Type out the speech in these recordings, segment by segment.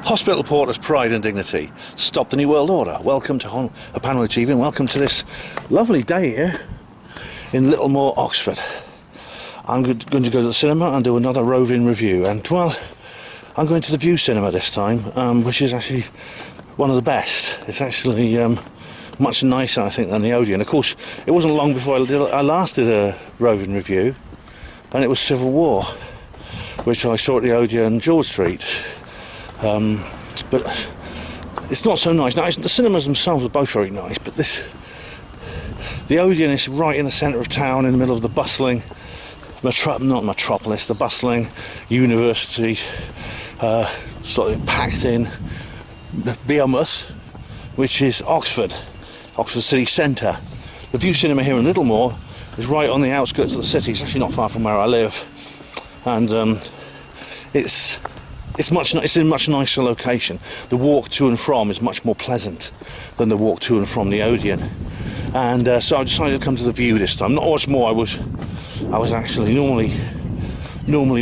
Hospital Porter's Pride and Dignity. Stop the New World Order. Welcome to Hapanui TV and welcome to this lovely day here in Littlemore, Oxford. I'm going to go to the cinema and do another roving review, and well, I'm going to the View Cinema this time, which is actually one of the best. It's actually much nicer, I think, than the Odeon. Of course, it wasn't long before I last did a roving review, and it was Civil War, which I saw at the Odeon, George Street. But it's not so nice. Now, the cinemas themselves are both very nice, but the Odeon is right in the centre of town, in the middle of the bustling, not metropolis, the bustling university, sort of packed in Behemoth, which is Oxford city centre. The View Cinema here in Littlemore is right on the outskirts of the city. It's actually not far from where I live, and it's in a much nicer location. The walk to and from is much more pleasant than the walk to and from the Odeon, and so I decided to come to the View this time. Not much more. I was actually normally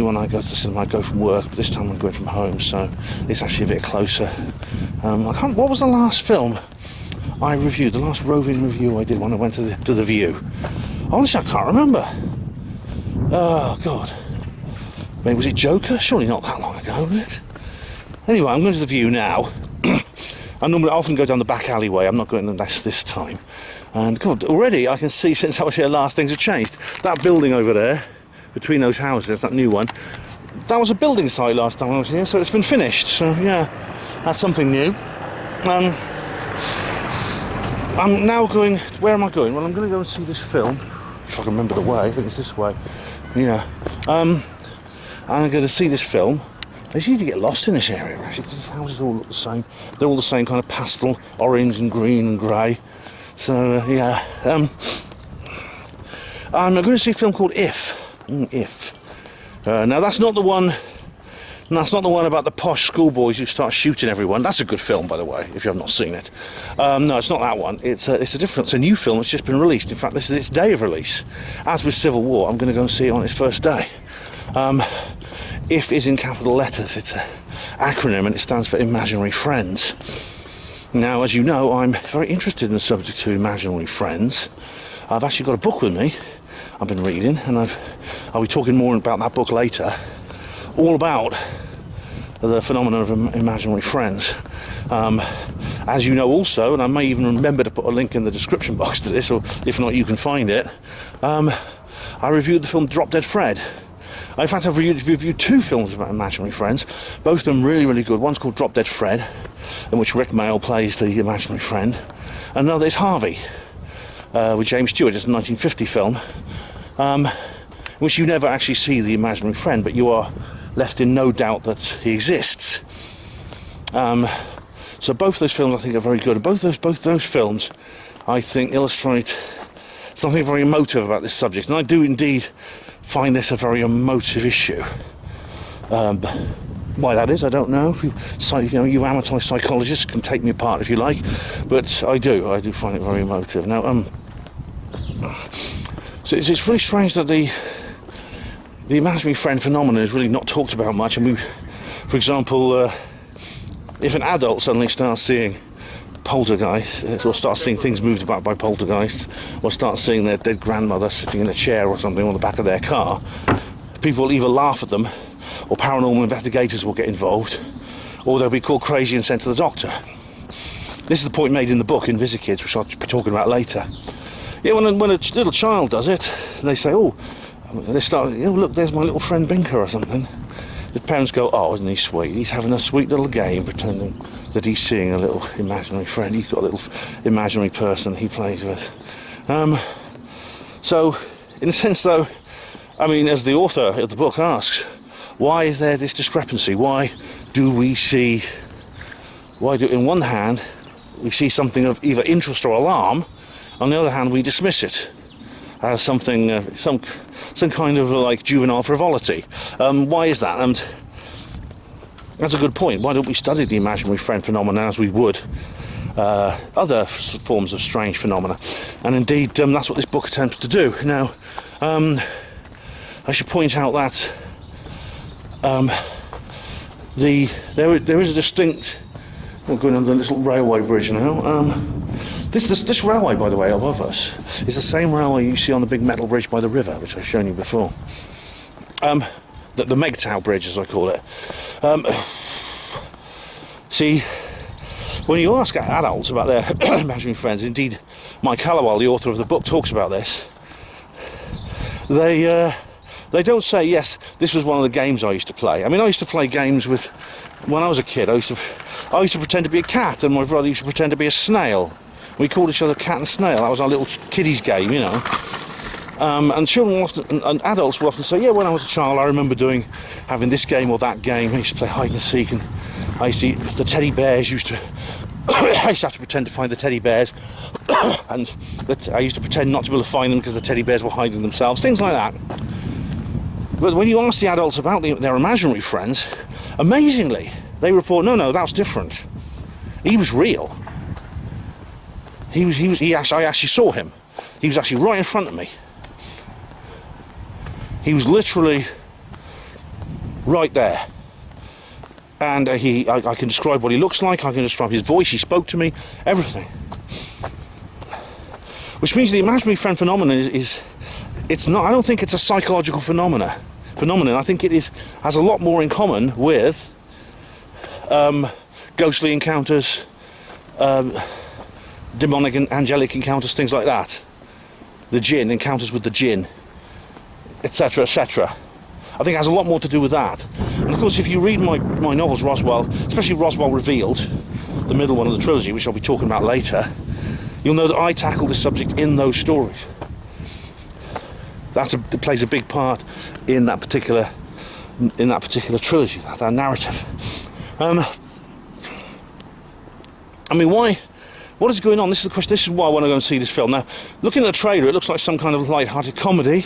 when I go to the cinema I go from work, but this time I'm going from home, so it's actually a bit closer. What was the last film I reviewed? The last roving review I did when I went to the View. Honestly, I can't remember. Oh God. Maybe was it Joker? Surely not that long ago, was it? Anyway, I'm going to the View now. I often go down the back alleyway. I'm not going this time. And God, already I can see since I was here last, things have changed. That building over there, between those houses, that new one, that was a building site last time I was here, so it's been finished. So yeah, that's something new. I'm now going. Where am I going? Well, I'm going to go and see this film, if I can remember the way. I think it's this way. Yeah. I'm going to see this film. I usually get lost in this area, actually, because the houses all look the same. They're all the same kind of pastel, orange and green and grey. So, yeah. I'm going to see a film called If. Now, that's not the one about the posh schoolboys who start shooting everyone. That's a good film, by the way, if you have not seen it. No, it's not that one. It's a new film that's just been released. In fact, this is its day of release. As with Civil War, I'm going to go and see it on its first day. If is in capital letters. It's an acronym, and it stands for Imaginary Friends. Now, as you know, I'm very interested in the subject of imaginary friends. I've actually got a book with me I've been reading, and I'll be talking more about that book later, all about the phenomenon of imaginary friends. As you know also, and I may even remember to put a link in the description box to this, or if not you can find it, I reviewed the film Drop Dead Fred. In fact, I've reviewed two films about imaginary friends, both of them really, really good. One's called Drop Dead Fred, in which Rick Mayall plays the imaginary friend. Another is Harvey, with James Stewart. It's a 1950 film, in which you never actually see the imaginary friend, but you are left in no doubt that he exists. So both those films I think are very good. Both those films I think illustrate something very emotive about this subject, and I do indeed find this a very emotive issue. Why that is, I don't know. You amateur psychologists can take me apart if you like, but I do find it very emotive. Now, so it's really strange that the imaginary friend phenomenon is really not talked about much. And for example, if an adult suddenly starts seeing poltergeists, or starts seeing things moved about by poltergeists, or starts seeing their dead grandmother sitting in a chair or something on the back of their car, people will either laugh at them, or paranormal investigators will get involved, or they'll be called crazy and sent to the doctor. This is the point made in the book Invisikids, which I'll be talking about later. Yeah, when a little child does it, and they say, look, there's my little friend Binker or something. The parents go, oh, isn't he sweet? He's having a sweet little game, pretending that he's seeing a little imaginary friend. He's got a little imaginary person he plays with. So, in a sense, though, I mean, as the author of the book asks, why is there this discrepancy? Why do in one hand we see something of either interest or alarm, on the other hand we dismiss it as something, some kind of like juvenile frivolity? Why is that? And that's a good point. Why don't we study the imaginary friend phenomenon as we would other forms of strange phenomena? And indeed, that's what this book attempts to do. Now, I should point out that there is a distinct. We're going under the little railway bridge now. This railway, by the way, above us, is the same railway you see on the big metal bridge by the river, which I've shown you before. The Megtow Bridge, as I call it. See, when you ask adults about their imaginary friends, indeed Mike Hallowell, the author of the book, talks about this, they don't say, yes, this was one of the games I used to play. I mean, I used to play games with, when I was a kid, I used to pretend to be a cat, and my brother used to pretend to be a snail. We called each other cat and snail. That was our little kiddies game, you know. And children often, and adults will often say, yeah, when I was a child, I remember having this game or that game. I used to play hide and seek, and I used to, the teddy bears used to, I used to have to pretend to find the teddy bears, and I used to pretend not to be able to find them because the teddy bears were hiding themselves, things like that. But when you ask the adults about their imaginary friends, amazingly, they report, no, that's different. He was real. I actually saw him. He was actually right in front of me. He was literally right there. And I can describe what he looks like, I can describe his voice, he spoke to me, everything. Which means the imaginary friend phenomenon it's not, I don't think it's a psychological phenomenon. I think it has a lot more in common with ghostly encounters, demonic and angelic encounters, things like that. The jinn, encounters with the jinn, etc., etc. I think it has a lot more to do with that. And of course, if you read my novels, Roswell, especially Roswell Revealed, the middle one of the trilogy, which I'll be talking about later, you'll know that I tackle this subject in those stories. It plays a big part in that particular trilogy, that narrative. I mean, why? What is going on? This is the question. This is why I want to go and see this film. Now, looking at the trailer, it looks like some kind of light-hearted comedy.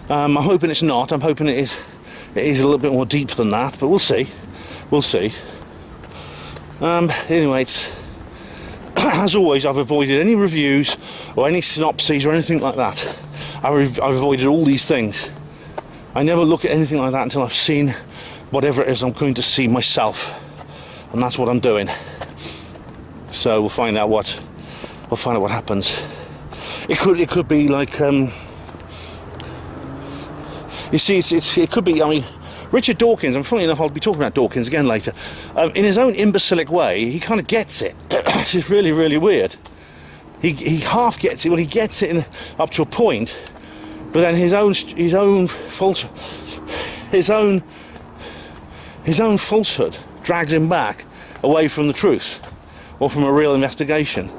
I'm hoping it's not. I'm hoping it is a little bit more deep than that, but we'll see. We'll see. Anyway, as always, I've avoided any reviews or any synopses or anything like that. I've avoided all these things. I never look at anything like that until I've seen whatever it is I'm going to see myself, and that's what I'm doing. So we'll find out what happens. It could be like you see, it could be. I mean, Richard Dawkins, and funnily enough, I'll be talking about Dawkins again later. In his own imbecilic way, he kind of gets it. It's really, really weird. He half gets it. Well, he gets it up to a point, but then his own falsehood drags him back away from the truth or from a real investigation.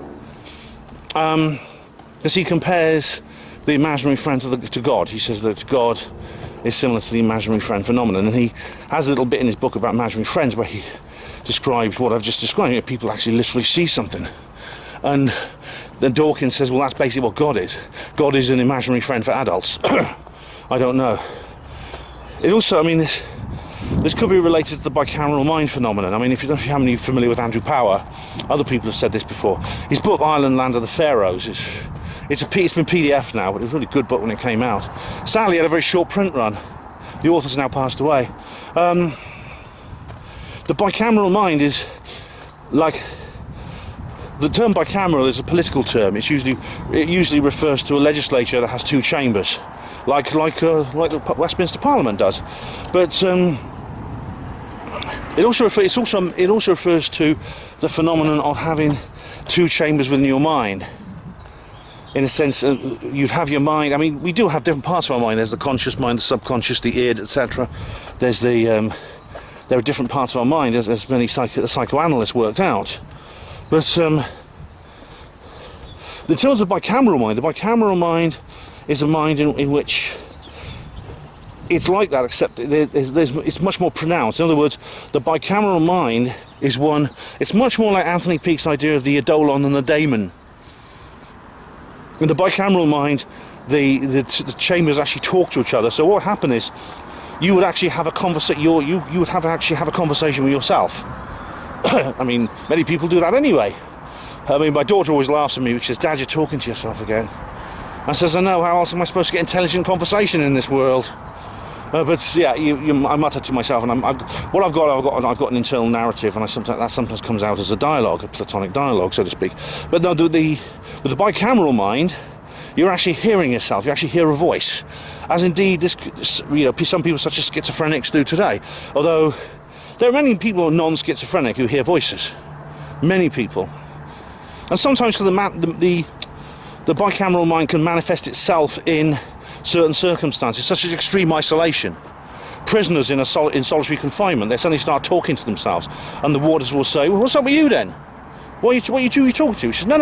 Because he compares the imaginary friend to God. He says that God is similar to the imaginary friend phenomenon, and he has a little bit in his book about imaginary friends where he describes what I've just described. People actually literally see something, and then Dawkins says, well, that's basically what God is. God is an imaginary friend for adults. I don't know. It also, I mean, this could be related to the bicameral mind phenomenon. I mean, if you haven't been familiar with Andrew Power, other people have said this before. His book, Ireland, Land of the Pharaohs, it's been PDF now, but it was a really good book when it came out. Sadly, it had a very short print run. The author's now passed away. The bicameral mind is like, the term bicameral is a political term. It usually refers to a legislature that has two chambers, like the Westminster Parliament does. But it also refers to the phenomenon of having two chambers within your mind. In a sense, you have your mind. I mean, we do have different parts of our mind. There's the conscious mind, the subconscious, the id, etc. There's there are different parts of our mind, as many psychoanalysts worked out. But in terms of bicameral mind, the bicameral mind is a mind in which it's like that, except it's much more pronounced. In other words, the bicameral mind is one. It's much more like Anthony Peake's idea of the eidolon and the daemon. In the bicameral mind, the chambers actually talk to each other. So what would happen is, you would actually have a conversation. You would actually have a conversation with yourself. I mean, many people do that anyway. I mean, my daughter always laughs at me, which says, "Dad, you're talking to yourself again." I says, "I know. How else am I supposed to get intelligent conversation in this world?" But yeah, I mutter to myself, and I've got an internal narrative, and that sometimes comes out as a dialogue, a platonic dialogue, so to speak. But no, with the bicameral mind, you're actually hearing yourself. You actually hear a voice, as indeed some people such as schizophrenics do today. Although there are many people non-schizophrenic who hear voices, many people, and sometimes the bicameral mind can manifest itself in certain circumstances, such as extreme isolation. Prisoners in solitary confinement, they suddenly start talking to themselves, and the warders will say, "Well, what's up with you then? What are you talking to?" She says, "No,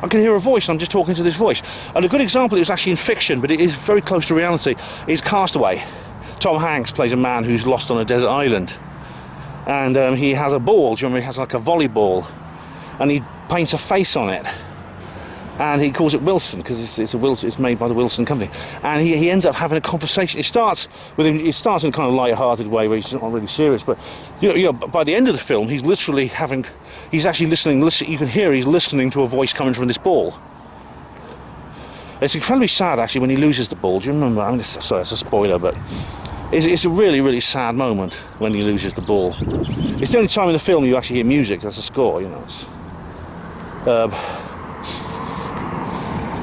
I can hear a voice, I'm just talking to this voice." And a good example, it was actually in fiction, but it is very close to reality, is Castaway. Tom Hanks plays a man who's lost on a desert island, and he has a ball. Do you remember? He has like a volleyball, and he paints a face on it. And he calls it Wilson because it's made by the Wilson company. And he ends up having a conversation. It starts with him. It starts in a kind of light-hearted way where he's not really serious. But by the end of the film, he's actually listening. You can hear he's listening to a voice coming from this ball. It's incredibly sad actually when he loses the ball. Do you remember? I mean, sorry, it's a spoiler, but it's a really, really sad moment when he loses the ball. It's the only time in the film you actually hear music. That's a score, you know.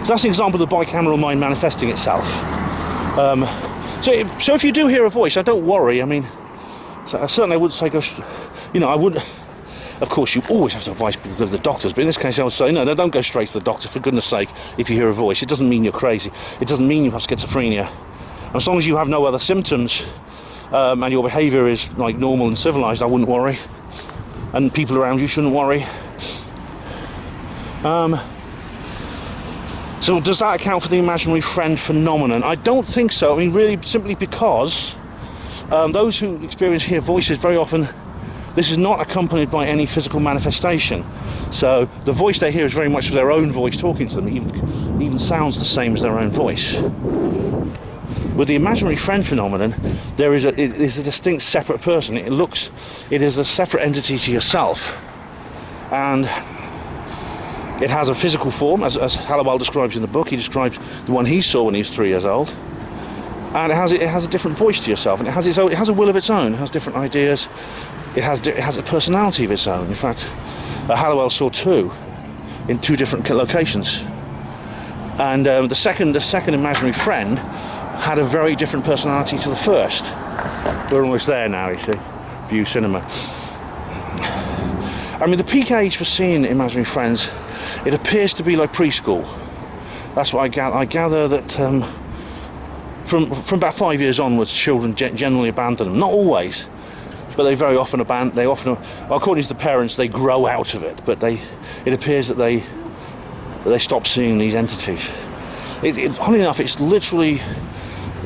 So that's an example of the bicameral mind manifesting itself. So if you do hear a voice, don't worry. I mean, certainly I wouldn't say I wouldn't. Of course, you always have to advise people to go to the doctors, but in this case I would say, no, don't go straight to the doctor, for goodness sake. If you hear a voice, it doesn't mean you're crazy. It doesn't mean you have schizophrenia. As long as you have no other symptoms, and your behaviour is like normal and civilised, I wouldn't worry. And people around you shouldn't worry. So does that account for the imaginary friend phenomenon? I don't think so. I mean, really, simply because those who hear voices very often, this is not accompanied by any physical manifestation. So the voice they hear is very much their own voice talking to them, even sounds the same as their own voice. With the imaginary friend phenomenon, it is a distinct separate person. It is a separate entity to yourself. And it has a physical form, as Hallowell describes in the book. He describes the one he saw when he was 3 years old, and it has a different voice to yourself, and it has a will of its own. It has different ideas. It has a personality of its own. In fact, Hallowell saw two in two different locations, and the second imaginary friend had a very different personality to the first. We're almost there now, you see. View Cinema. I mean, the peak age for seeing imaginary friends, it appears to be like preschool. That's what I gather that from about 5 years onwards, children generally abandon them. Not always, but they very often abandon. According to the parents, they grow out of it. But it appears that they stop seeing these entities. Funny enough, it's literally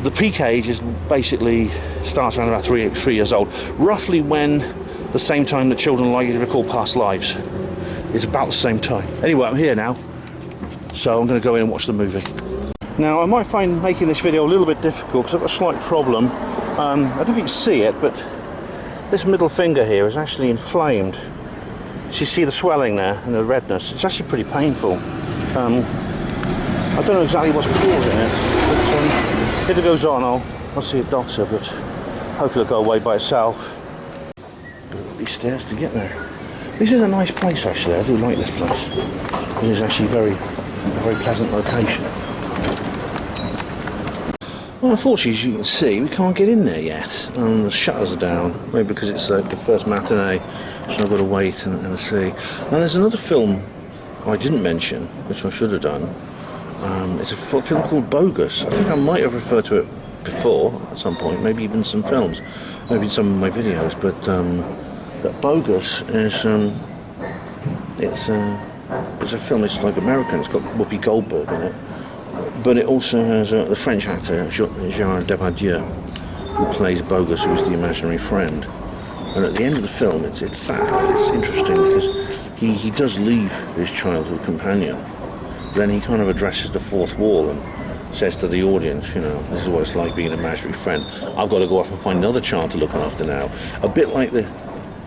the peak age is basically starts around about three years old, roughly when the same time that children are likely to recall past lives. It's about the same time. Anyway, I'm here now, so I'm going to go in and watch the movie. Now, I might find making this video a little bit difficult because I've got a slight problem. I don't know if you can see it, but this middle finger here is actually inflamed. So you see the swelling there and the redness. It's actually pretty painful. I don't know exactly what's causing it, but if it goes on, I'll see a doctor, but hopefully it'll go away by itself. These stairs to get there. This is a nice place actually. I do like this place. It is actually a very pleasant location. Well, unfortunately, as you can see, we can't get in there yet. The shutters are down, maybe because it's the first matinee, so I've got to wait and see. Now, there's another film I didn't mention, which I should have done. It's a film called Bogus. I think I might have referred to it before at some point, maybe even some films, maybe in some of my videos, but Bogus is it's a film. It's like American. It's got Whoopi Goldberg in it, but it also has the French actor Gérard Depardieu, who plays Bogus, who is the imaginary friend. And at the end of the film, it's sad. It's interesting because he does leave his childhood companion. Then he kind of addresses the fourth wall and says to the audience, this is what it's like being an imaginary friend. I've got to go off and find another child to look after now. A bit like the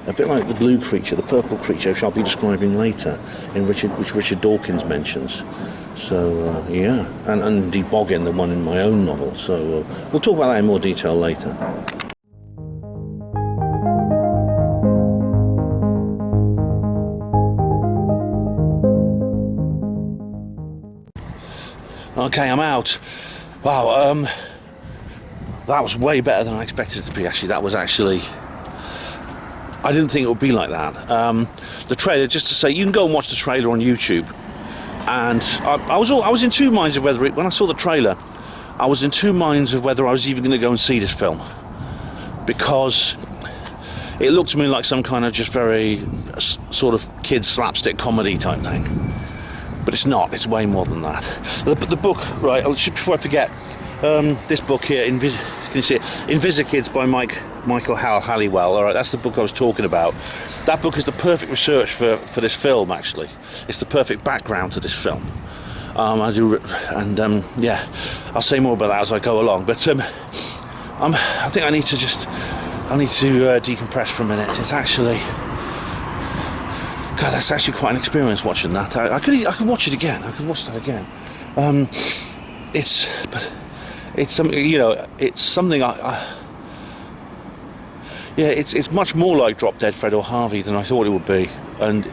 a bit like the blue creature, the purple creature, which I'll be describing later, which Richard Dawkins mentions. So, yeah, and indeed Boggin, the one in my own novel. So we'll talk about that in more detail later. Okay, I'm out. Wow, that was way better than I expected it to be, actually. That was actually... I didn't think it would be like that. The trailer, just to say, you can go and watch the trailer on YouTube. And I was in two minds of whether when I saw the trailer, I was in two minds of whether I was even going to go and see this film, because it looked to me like some kind of just very sort of kids slapstick comedy type thing. But it's not. It's way more than that. The book, right? Before I forget, this book here, can you see it? Invisikids by Michael Halliwell. All right, that's the book I was talking about. That book is the perfect research for this film. Actually, it's the perfect background to this film. Yeah, I'll say more about that as I go along. But I think I need to decompress for a minute. It's actually, God, that's actually quite an experience watching that. I could watch it again. I could watch that again. It's something, you know. It's something yeah, it's much more like Drop Dead Fred or Harvey than I thought it would be, and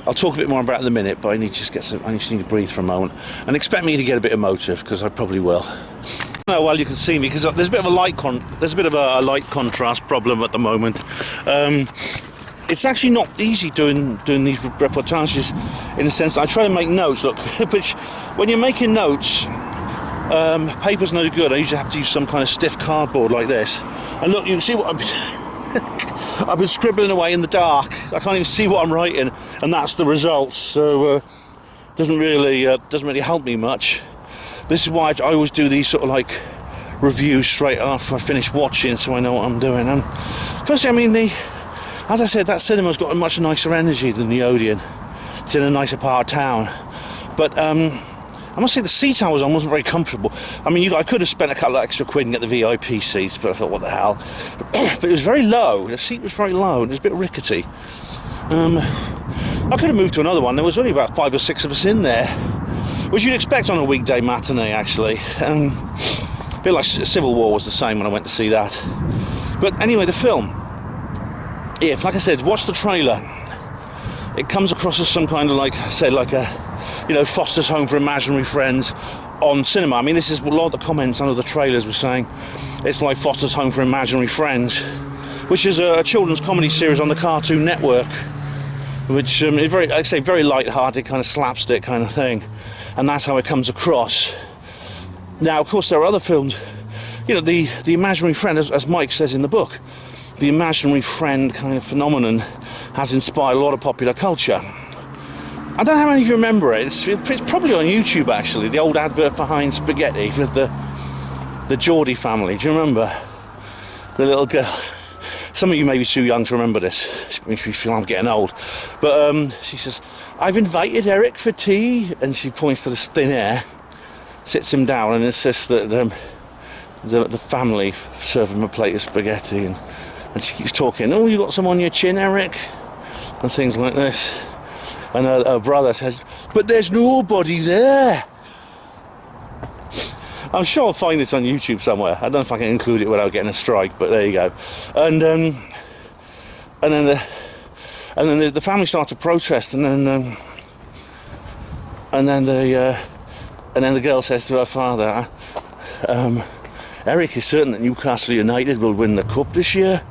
I'll talk a bit more about it in a minute. But I just need to breathe for a moment, and expect me to get a bit emotive, because I probably will. Oh, well, you can see me because there's a bit of a light contrast problem at the moment. It's actually not easy doing these reportages, in the sense that I try to make notes. Look, which when you're making notes, paper's no good. I usually have to use some kind of stiff cardboard like this. And look, you can see what I've been scribbling away in the dark. I can't even see what I'm writing, and that's the result. So doesn't really help me much. This is why I always do these sort of like reviews straight after I finish watching, so I know what I'm doing. And firstly, I mean, as I said, that cinema's got a much nicer energy than the Odeon. It's in a nicer part of town, but I must say the seat I was on wasn't very comfortable. I mean, I could have spent a couple of extra quid and get the VIP seats, but I thought, what the hell? But it was very low. The seat was very low, and it was a bit rickety. I could have moved to another one. There was only about 5 or 6 of us in there, which you'd expect on a weekday matinee, actually. A bit like Civil War was the same when I went to see that. But anyway, the film, if, like I said, watch the trailer. It comes across as some kind of, like I said, like a, you know, Foster's Home for Imaginary Friends on cinema. I mean, this is a lot of the comments under the trailers were saying it's like Foster's Home for Imaginary Friends, which is a children's comedy series on the Cartoon Network, which is very, like I say, very light-hearted, kind of slapstick kind of thing, and that's how it comes across. Now, of course, there are other films, you know, the imaginary friend, as Mike says in the book, the imaginary friend kind of phenomenon has inspired a lot of popular culture. I don't know how many of you remember it. It's probably on YouTube, actually, the old advert for Heinz Spaghetti with the Geordie family. Do you remember? The little girl. Some of you may be too young to remember this. It makes me feel I'm getting old. But she says, "I've invited Eric for tea," and she points to the thin air, sits him down, and insists that the family serve him a plate of spaghetti, and she keeps talking. "Oh, you got some on your chin, Eric?" and things like this. And her brother says, "But there's nobody there." I'm sure I'll find this on YouTube somewhere. I don't know if I can include it without getting a strike, but there you go. And then the family start to protest, and then the girl says to her father, "Eric is certain that Newcastle United will win the cup this year."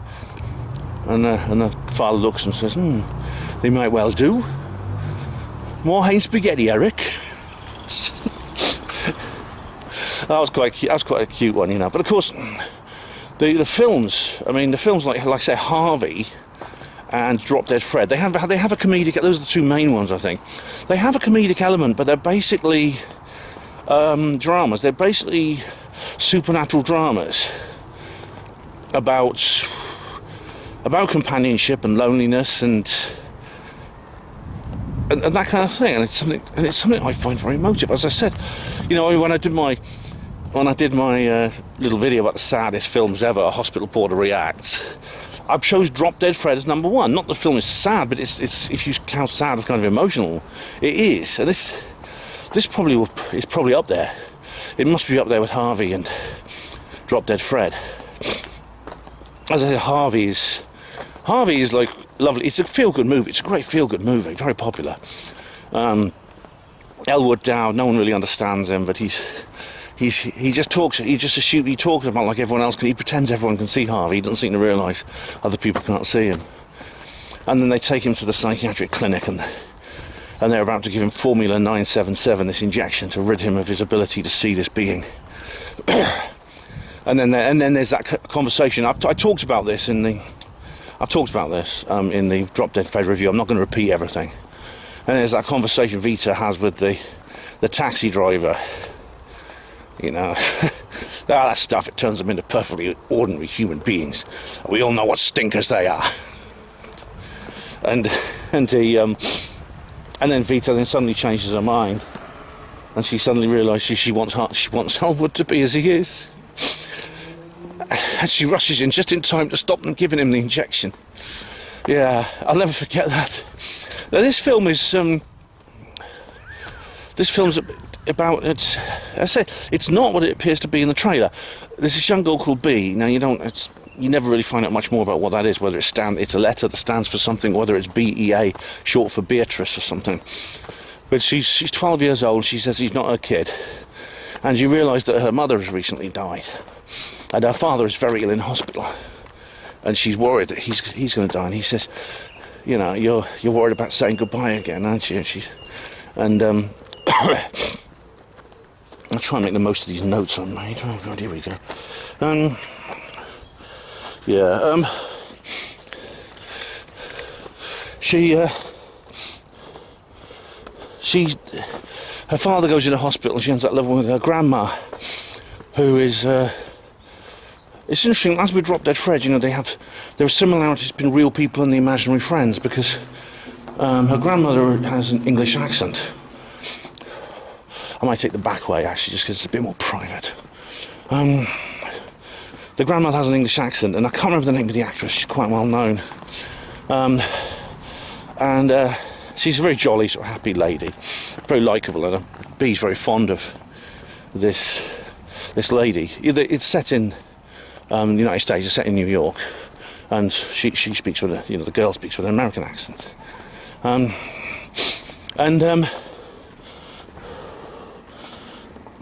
And the father looks and says, "They might well do. More Heinz Spaghetti, Eric." That was quite a cute one, you know. But of course, the films. I mean, the films like I say, Harvey and Drop Dead Fred. They have a comedic. Those are the two main ones, I think. They have a comedic element, but they're basically dramas. They're basically supernatural dramas about companionship and loneliness and that kind of thing, and it's something I find very emotive. As I said, you know, when I did my little video about the saddest films ever, Hospital Porter Reacts, I chose Drop Dead Fred as number one. Not that the film is sad, but it's if you count sad as kind of emotional, it is. And this probably is probably up there. It must be up there with Harvey and Drop Dead Fred. As I said, Harvey is like lovely. It's a feel-good movie. It's a great feel-good movie. Very popular. Elwood Dowd. No one really understands him, but he just talks. He talks about like everyone else. He pretends everyone can see Harvey. He doesn't seem to realise other people can't see him. And then they take him to the psychiatric clinic, and they're about to give him Formula 977, this injection to rid him of his ability to see this being. and then there's that conversation. I talked about this in the Drop Dead Fred review. I'm not going to repeat everything. And there's that conversation Vita has with the taxi driver. You know, that stuff, it turns them into perfectly ordinary human beings. We all know what stinkers they are. And then Vita then suddenly changes her mind, and she suddenly realises she wants Elwood to be as he is. And she rushes in just in time to stop them giving him the injection. Yeah, I'll never forget that. Now this film is about it's not what it appears to be in the trailer. There's this young girl called B. Now you never really find out much more about what that is, whether it's a letter that stands for something, whether it's BEA, short for Beatrice or something. But she's 12 years old. She says he's not her kid, and you realise that her mother has recently died, and her father is very ill in hospital, and she's worried that he's going to die. And he says, you know, you're worried about saying goodbye again, aren't you? And I'll try and make the most of these notes I made. Oh God, here we go. Her father goes into hospital. She ends up living with her grandma, who is. It's interesting. As with Drop Dead Fred, you know, there are similarities between real people and the imaginary friends, because her grandmother has an English accent. I might take the back way actually, just because it's a bit more private. The grandmother has an English accent, and I can't remember the name of the actress. She's quite well known, and she's a very jolly, sort of happy lady, very likeable, and B's very fond of this lady. It's set in the United States. It's set in New York, and she speaks with the girl speaks with an American accent,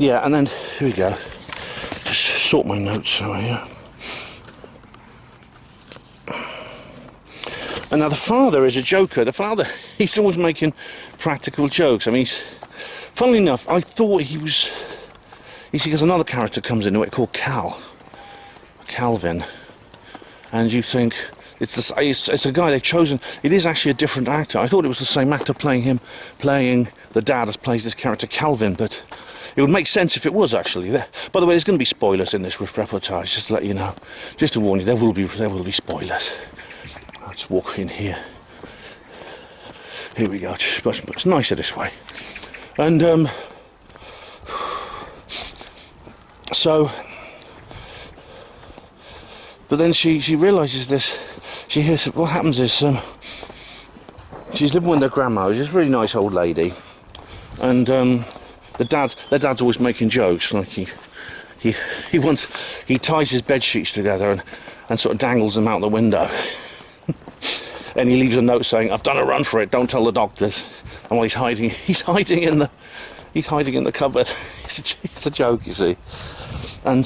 yeah, and then here we go. Just sort my notes out here. And now the father is a joker. The father, he's always making practical jokes. I mean, funnily enough, I thought he was. You see, because another character comes into it called Calvin, and you think it's a guy they've chosen. It is actually a different actor. I thought it was the same actor playing the dad as plays this character Calvin, but. It would make sense if it was actually there. By the way, there's going to be spoilers in this reportage, just to let you know. Just to warn you, there will be spoilers. Let's walk in here. Here we go. It's nicer this way. And so, but then she realises this. She hears what happens is she's living with her grandma, who's this really nice old lady, and. Their dad's always making jokes, like he ties his bed sheets together and sort of dangles them out the window, and he leaves a note saying, "I've done a run for it. Don't tell the doctors." And while he's hiding in the cupboard. It's a joke, you see. And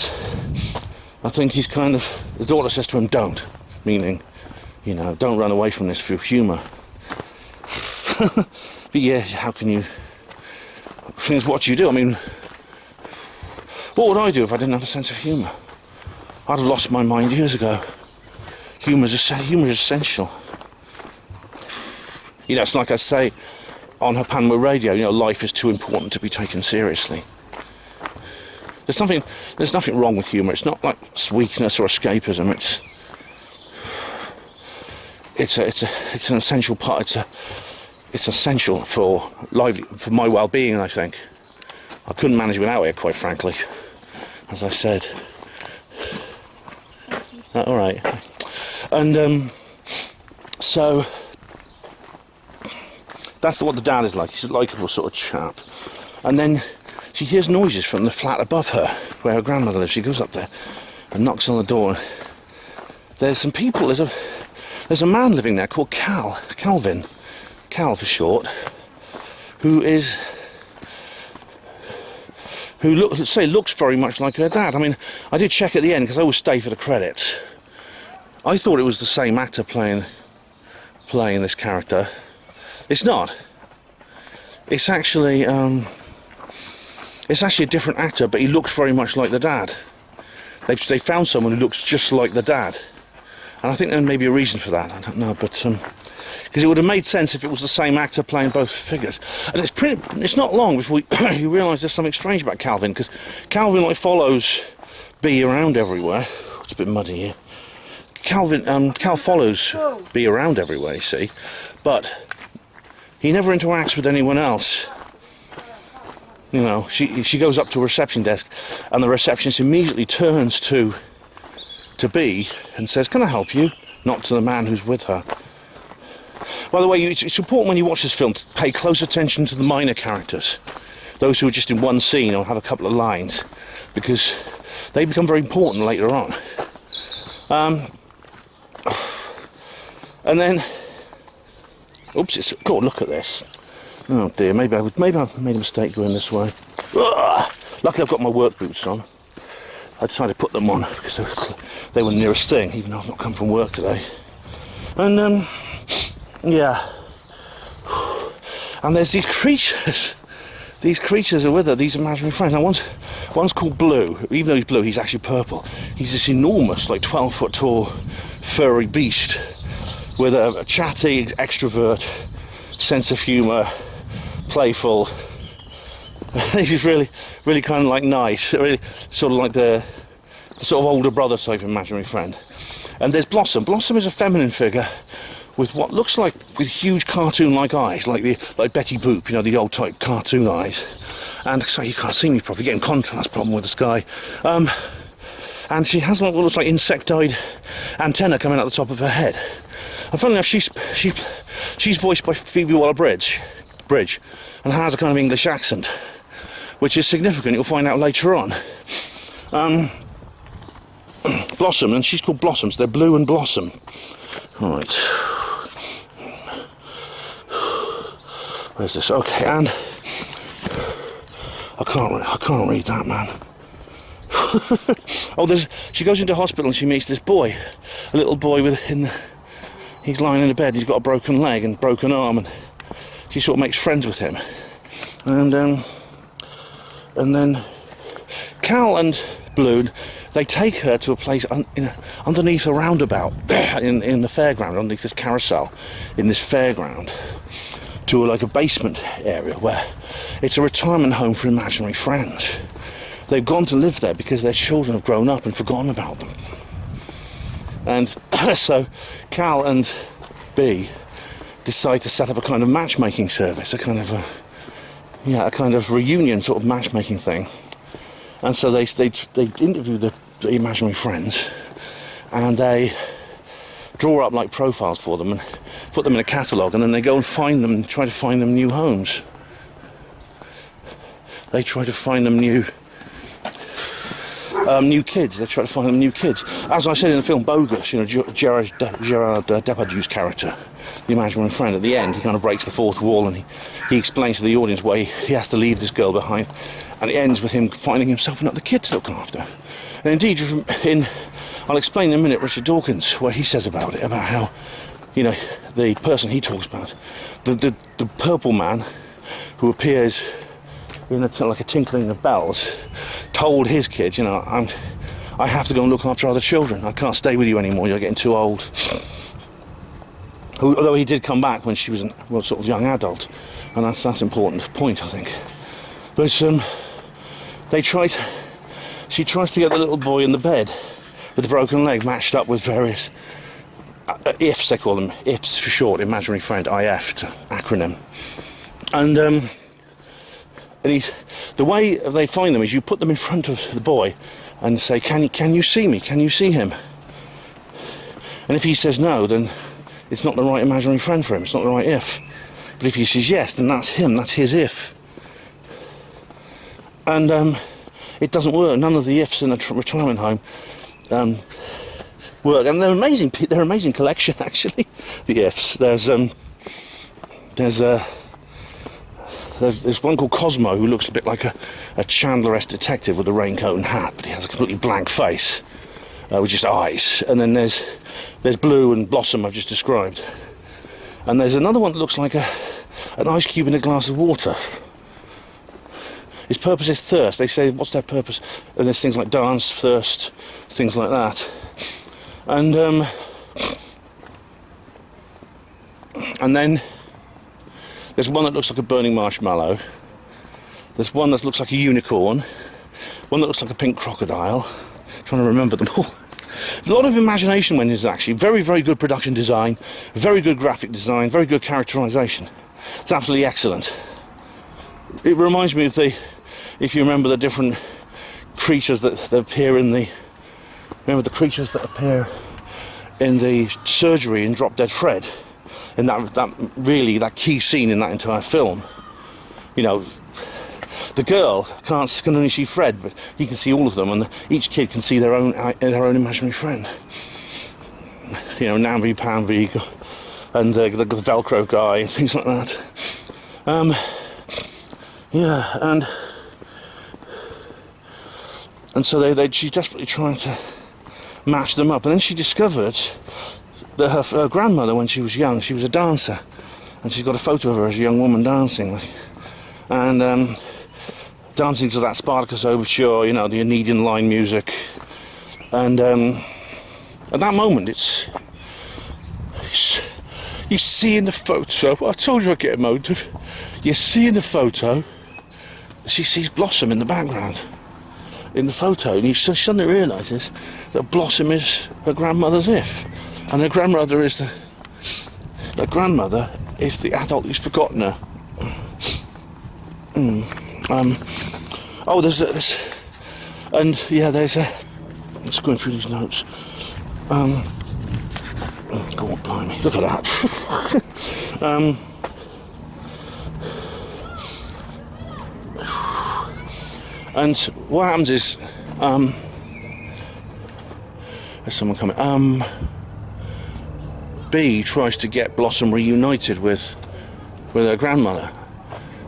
I think the daughter says to him, "Don't," meaning, you know, don't run away from this through humour. But yeah, how can you? Things, what do you do? I mean, what would I do if I didn't have a sense of humour? I'd have lost my mind years ago. Humour is essential. You know, it's like I say on her Panama radio, you know, life is too important to be taken seriously. There's nothing wrong with humour. It's not like weakness or escapism. It's an essential part. It's essential for my well-being, I think. I couldn't manage without it, quite frankly, as I said. All right. And so that's what the dad is like. He's a likeable sort of chap. And then she hears noises from the flat above her, where her grandmother lives. She goes up there and knocks on the door. There's some people. There's a man living there called Calvin, Cal for short, who looks very much like her dad. I mean, I did check at the end because I always stay for the credits. I thought it was the same actor playing this character. It's not. It's actually a different actor, but he looks very much like the dad. They found someone who looks just like the dad, and I think there may be a reason for that. I don't know, but because it would have made sense if it was the same actor playing both figures. And it's not long before you realise there's something strange about Calvin, because Calvin follows B around everywhere. It's a bit muddy here. Cal follows B around everywhere, you see, but he never interacts with anyone else. You know, she goes up to a reception desk, and the receptionist immediately turns to B and says, "Can I help you?" Not to the man who's with her. By the way, it's important when you watch this film to pay close attention to the minor characters, those who are just in one scene or have a couple of lines, because they become very important later on. And then, oops! God, look at this. Oh dear, maybe I've made a mistake going this way. Ugh! Luckily I've got my work boots on. I decided to put them on because they were the nearest thing, even though I've not come from work today. And yeah. And there's these creatures. These creatures are with her, these imaginary friends. Now one's called Blue. Even though he's blue, he's actually purple. He's this enormous, 12-foot tall, furry beast with a chatty extrovert sense of humour, playful. He's really kind of nice, really sort of like the sort of older brother type imaginary friend. And there's Blossom. Blossom is a feminine figure with what looks like huge cartoon-like eyes, like Betty Boop, you know, the old type cartoon eyes. And sorry, you can't see me properly, getting contrast problem with the sky. And she has what looks like insectoid antenna coming out the top of her head. And funnily enough, she's voiced by Phoebe Waller-Bridge, and has a kind of English accent, which is significant. You'll find out later on. Blossom, and she's called Blossom, so they're Blue and Blossom. All right. Where's this? Okay, and I can't read that, man. She goes into hospital and she meets this boy, a little boy he's lying in the bed. He's got a broken leg and broken arm, and she sort of makes friends with him. And then Cal and Blue, they take her to a place underneath a roundabout in the fairground, underneath this carousel in this fairground, to a basement area where it's a retirement home for imaginary friends. They've gone to live there because their children have grown up and forgotten about them. And so Cal and B decide to set up a kind of matchmaking service, a kind of reunion sort of matchmaking thing. And so they interview the imaginary friends, and they draw up profiles for them and put them in a catalogue, and then they go and find them and try to find them new homes. They try to find them new kids. They try to find them new kids. As I said in the film Bogus, you know, Gerard Depardieu's character, the imaginary friend, at the end, he kind of breaks the fourth wall and he explains to the audience why he has to leave this girl behind, and it ends with him finding himself another kid to look after. And indeed, I'll explain in a minute, Richard Dawkins, what he says about it, about how, you know, the person he talks about, the purple man who appears in a tinkling of bells, told his kids, you know, I have to go and look after other children. I can't stay with you anymore. You're getting too old. Although he did come back when she was a sort of young adult, and that's an important point, I think. But she tries to get the little boy in the bed with the broken leg matched up with various IFs, they call them, IFs for short, imaginary friend, IF, acronym. And the way they find them is you put them in front of the boy and say, can you see me? Can you see him? And if he says no, then it's not the right imaginary friend for him, it's not the right if. But if he says yes, then that's him, that's his if. And it doesn't work. None of the ifs in the retirement home work. And they're amazing. They're an amazing collection, actually. The ifs. There's one called Cosmo who looks a bit like a Chandler-esque detective with a raincoat and hat, but he has a completely blank face with just eyes. And then there's Blue and Blossom I've just described. And there's another one that looks like an ice cube in a glass of water. His purpose is thirst. They say, what's their purpose? And there's things like dance, thirst, things like that. And then there's one that looks like a burning marshmallow. There's one that looks like a unicorn. One that looks like a pink crocodile. I'm trying to remember them all. A lot of imagination went into it, actually. Very, very good production design. Very good graphic design. Very good characterisation. It's absolutely excellent. It reminds me of if you remember the different creatures that appear in the... Remember the creatures that appear in the surgery in Drop Dead Fred? In that key scene in that entire film. You know, the girl can only see Fred, but he can see all of them, and each kid can see their own imaginary friend. You know, Namby Pamby, and the Velcro guy, and things like that. Yeah, and so she's desperately trying to match them up, and then she discovered that her grandmother, when she was young, she was a dancer, and she's got a photo of her as a young woman dancing, and dancing to that Spartacus overture, you know, the Aeneid line music, and at that moment, you see in the photo. I told you I'd get emotive. You see in the photo, she sees Blossom in the background, in the photo, and you suddenly realises that Blossom is her grandmother's if. And her grandmother is the adult who's forgotten her. I'm just going through these notes. God, blimey, look at that. And what happens is, there's someone coming. Bee tries to get Blossom reunited with her grandmother,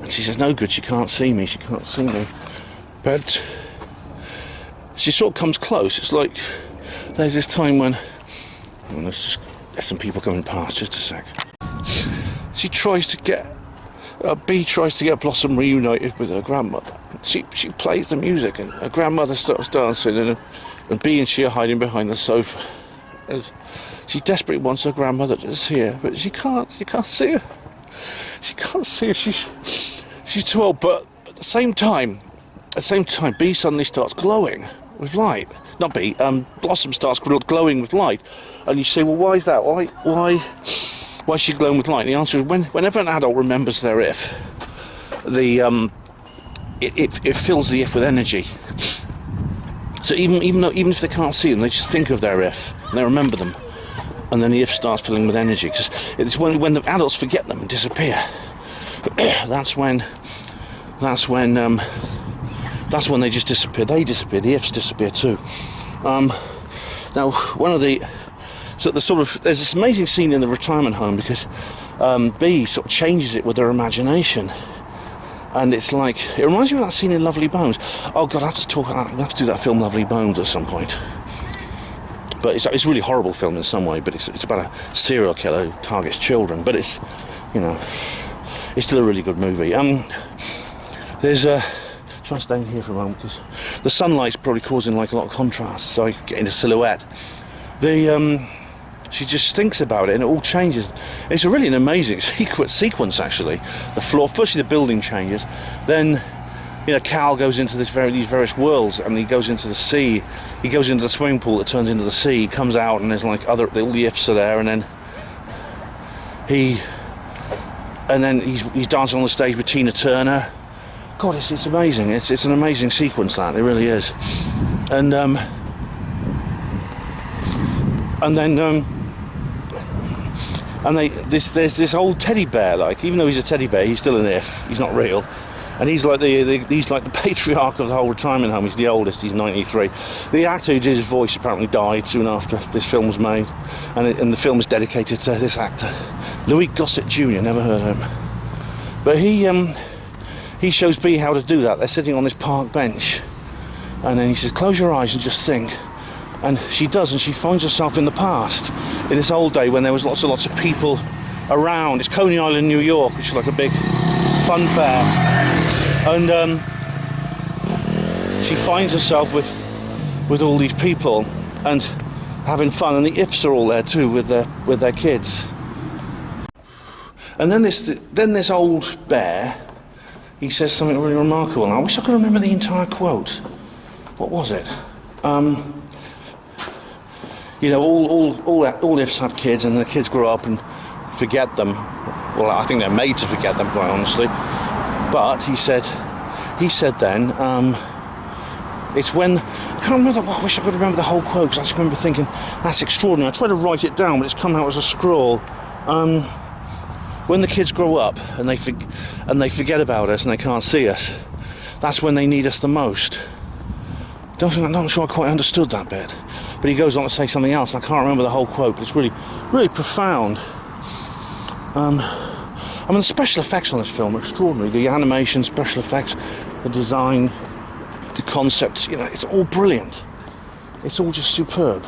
and she says, no good, she can't see me, but she sort of comes close. It's like there's this time when there's some people coming past. Just a sec. Bee tries to get Blossom reunited with her grandmother. She plays the music, and her grandmother starts dancing, and Bee and she are hiding behind the sofa. And she desperately wants her grandmother to see her, but she can't see her. She can't see her. She's too old. But at the same time, Bee suddenly starts glowing with light. Not Bee. Blossom starts glowing with light, and you say, well, why is that? Why is she glowing with light? And the answer is whenever an adult remembers their if, it fills the if with energy. So even if they can't see them, they just think of their if and they remember them, and then the if starts filling with energy, because it's when the adults forget them and disappear. that's when they just disappear. They disappear. The ifs disappear too. Now, there's this amazing scene in the retirement home, because Bee sort of changes it with her imagination. And it reminds me of that scene in Lovely Bones. Oh God, I have to do that film Lovely Bones at some point. But it's a really horrible film in some way, but it's about a serial killer who targets children. But it's still a really good movie. Try to stay in here for a moment, because the sunlight's probably causing like a lot of contrast, so I can get into silhouette. She just thinks about it, and it all changes. It's really an amazing sequence, actually. The floor, firstly the building changes, then Cal goes into these various worlds, and he goes into the sea. He goes into the swimming pool that turns into the sea. He comes out, and there's like all the ifs are there, and then he's dancing on the stage with Tina Turner. God, it's amazing. It's an amazing sequence, that it really is. And then And there's this old teddy bear, like, even though he's a teddy bear, he's still an if, he's not real. And he's like the patriarch of the whole retirement home. He's the oldest, he's 93. The actor who did his voice apparently died soon after this film was made. And the film is dedicated to this actor, Louis Gossett Jr., never heard of him. But he shows B how to do that. They're sitting on this park bench. And then he says, close your eyes and just think. And she does, and she finds herself in the past, in this old day when there was lots of people around. It's Coney Island, New York, which is like a big fun fair. And she finds herself with all these people and having fun, and the ifs are all there too with their kids. And then this old bear, he says something really remarkable. And I wish I could remember the entire quote. What was it? You know, all ifs have kids, and the kids grow up and forget them. Well, I think they're made to forget them, quite honestly. But he said then, it's when, I can't remember, I wish I could remember the whole quote, because I just remember thinking, that's extraordinary. I tried to write it down, but it's come out as a scrawl. When the kids grow up and they forget about us and they can't see us, that's when they need us the most. I'm not sure I quite understood that bit. But he goes on to say something else, and I can't remember the whole quote, but it's really, really profound. I mean, the special effects on this film are extraordinary. The animation, special effects, the design, the concept, you know, it's all brilliant. It's all just superb.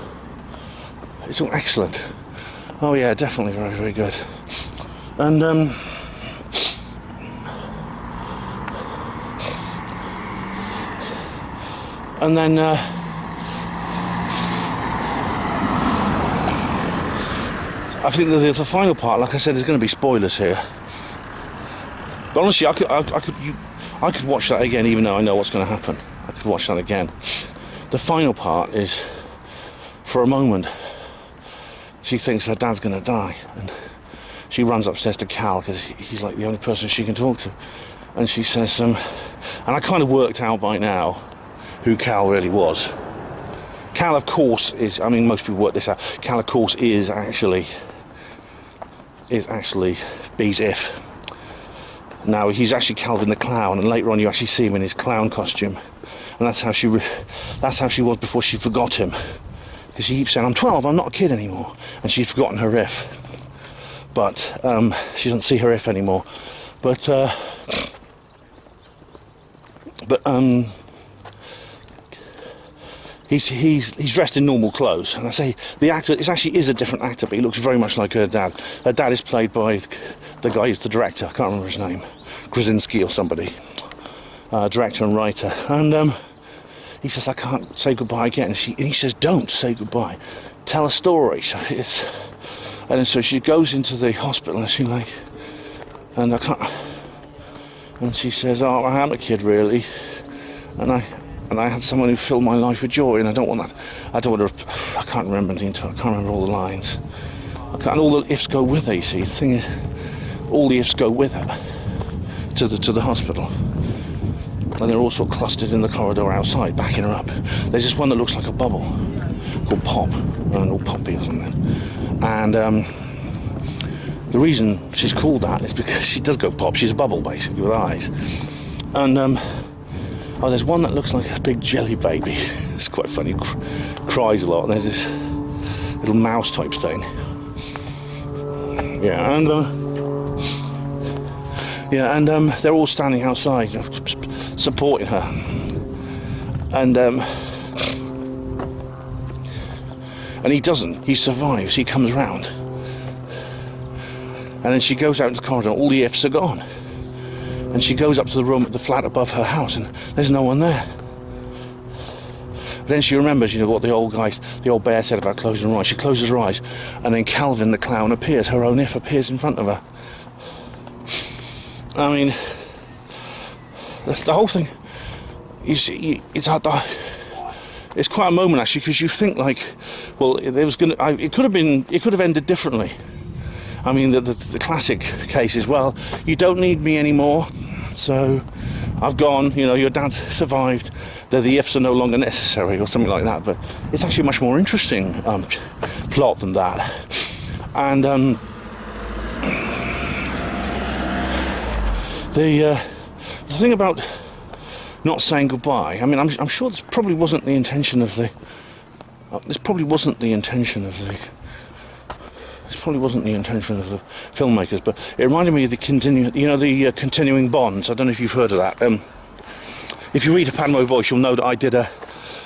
It's all excellent. Oh yeah, definitely very, very good. And then I think that the final part, like I said, there's going to be spoilers here. But honestly, I could watch that again, even though I know what's going to happen. I could watch that again. The final part is, for a moment, she thinks her dad's going to die, and she runs upstairs to Cal because he's like the only person she can talk to, and she says, and I kind of worked out by now who Cal really was. Cal, of course, is, I mean, most people work this out. Cal, of course, is actually B's if. Now, he's actually Calvin the Clown, and later on you actually see him in his clown costume. And that's how she was before she forgot him. Because she keeps saying, I'm 12, I'm not a kid anymore. And she's forgotten her if. But she doesn't see her if anymore. But he's dressed in normal clothes, and I say the actor is a different actor, but he looks very much like her dad. Her dad is played by the guy who's the director. I can't remember his name, Krasinski or somebody, director and writer. And he says, I can't say goodbye again. And he says, don't say goodbye, tell a story. And so she goes into the hospital, and she says, oh, I am a kid really, and I had someone who filled my life with joy, and I don't want that. I can't remember I can't remember all the lines. And all the ifs go with her, you see. The thing is, all the ifs go with her to the hospital. And they're all sort of clustered in the corridor outside, backing her up. There's this one that looks like a bubble, called Pop, or Poppy or something. And the reason she's called that is because she does go pop. She's a bubble, basically, with eyes. And oh, there's one that looks like a big jelly baby. It's quite funny. Cries a lot. And there's this little mouse type thing. Yeah, and they're all standing outside, you know, supporting her. And he doesn't. He survives. He comes round. And then she goes out into the corridor. All the ifs are gone. And she goes up to the flat above her house, and there's no one there. But then she remembers, you know, what the old bear said about closing her eyes. She closes her eyes, and then Calvin the Clown appears. Her own if appears in front of her. I mean, the whole thing, you see, it's quite a moment actually, because you think like, well, it could have ended differently. I mean, the classic case is, well, you don't need me anymore, so I've gone, you know, your dad survived, the ifs are no longer necessary, or something like that. But it's actually a much more interesting plot than that. And the thing about not saying goodbye, I mean, I'm sure this probably wasn't the intention of the... this probably wasn't the intention of the... This probably wasn't the intention of the filmmakers, but it reminded me of the continuing bonds. I don't know if you've heard of that. If you read A Padmo Voice, you'll know that I did a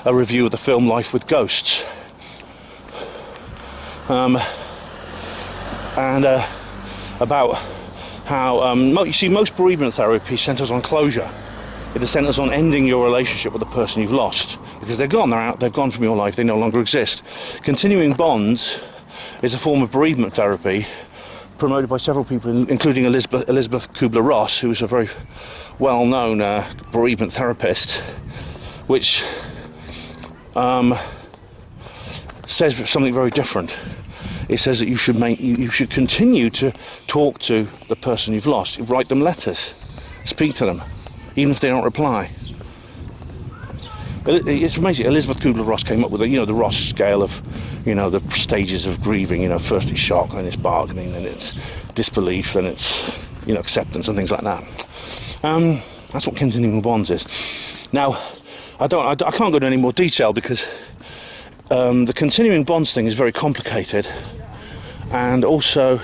review of the film Life with Ghosts. About how you see, most bereavement therapy centres on closure. It centres on ending your relationship with the person you've lost, because they're gone, they're out, they've gone from your life, they no longer exist. Continuing bonds is a form of bereavement therapy promoted by several people, including Elizabeth Kubler-Ross, who's a very well-known bereavement therapist, which says something very different. It says that you should continue to talk to the person you've lost. Write them letters, speak to them, even if they don't reply. It's amazing. Elizabeth Kubler-Ross came up with the Ross scale of, the stages of grieving. First it's shock, then it's bargaining, then it's disbelief, then it's, acceptance and things like that. That's what continuing bonds is. Now, I can't go into any more detail because the continuing bonds thing is very complicated, and also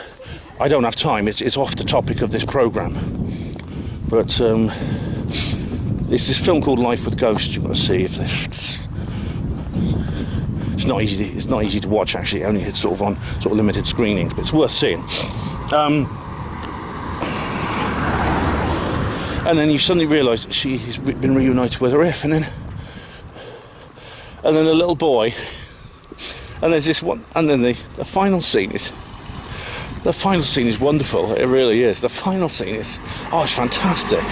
I don't have time. It's off the topic of this programme, but it's this film called Life with Ghosts. You've got to see if it's not easy. It's not easy to watch actually. Only it's sort of limited screenings, but it's worth seeing. And then you suddenly realise that she's been reunited with her if, and then a little boy, and there's this one, and then the final scene is wonderful. It really is. The final scene is it's fantastic.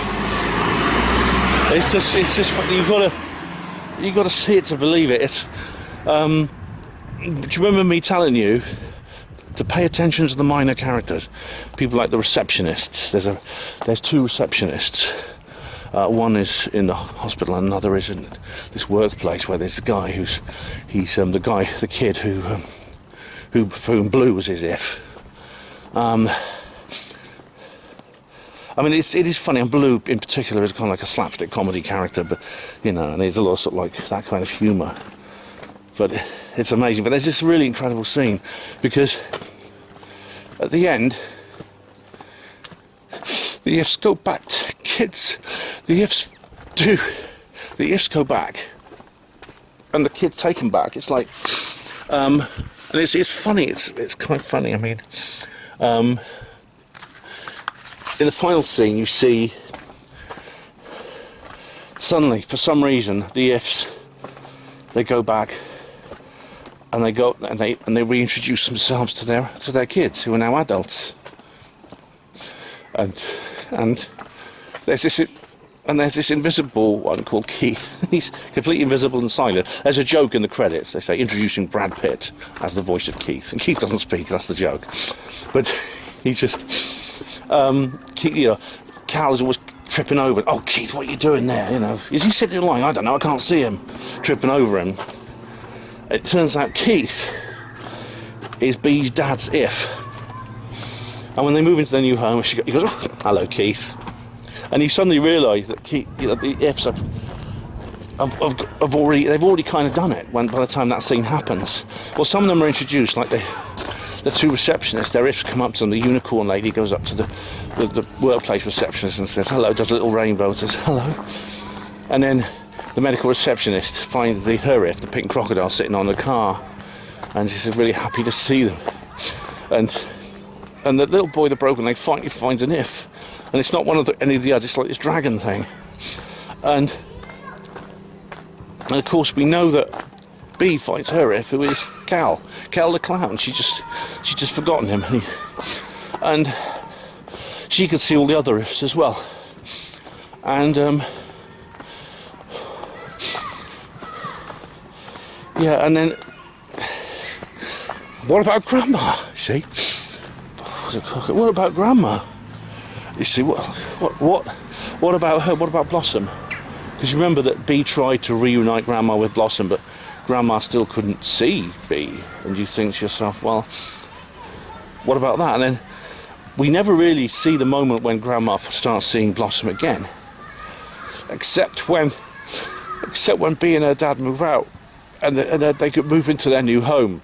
It's just you've got to see it to believe it. Do you remember me telling you to pay attention to the minor characters? People like the receptionists. There's two receptionists. One is in the hospital, and another is in this workplace where there's a guy the kid who for whom Blue was his if. I mean, it is funny, and Blue in particular is kind of like a slapstick comedy character, but and there's a lot of sort of like that kind of humour. But it's amazing. But there's this really incredible scene because at the end, the ifs go back to kids. The ifs go back, and the kids take them back. It's like, and it's funny. It's quite funny. I mean, in the final scene, you see suddenly, for some reason, the ifs they go back, and they reintroduce themselves to their kids who are now adults, and there's this invisible one called Keith. He's completely invisible and silent. There's a joke in the credits. They say introducing Brad Pitt as the voice of Keith, and Keith doesn't speak. That's the joke. But he just, Cal is always tripping over. Oh, Keith, what are you doing there? Is he sitting in line? I don't know. I can't see him. Tripping over him. It turns out Keith is Bee's dad's if. And when they move into their new home, he goes, "Oh, hello, Keith." And you suddenly realise that Keith, the ifs they've already kind of done it by the time that scene happens. Well, some of them are introduced, like the two receptionists. Their ifs come up to them. The unicorn lady goes up to the workplace receptionist and says hello, does a little rainbow and says hello. And then the medical receptionist finds her if, the pink crocodile, sitting on the car, and she's really happy to see them. And the little boy, the broken leg, finally finds an if. And it's not any of the others, it's like this dragon thing. And of course we know that Bee finds her if, who is Cal the clown. She's just forgotten him. And she could see all the other ifs as well. And and then what about Grandma? See? What about Grandma? You see, what about her? What about Blossom? Because you remember that Bee tried to reunite Grandma with Blossom, but Grandma still couldn't see Bee. And you think to yourself, well, what about that? And then we never really see the moment when Grandma starts seeing Blossom again, except when Bea and her dad move out, and they could move into their new home,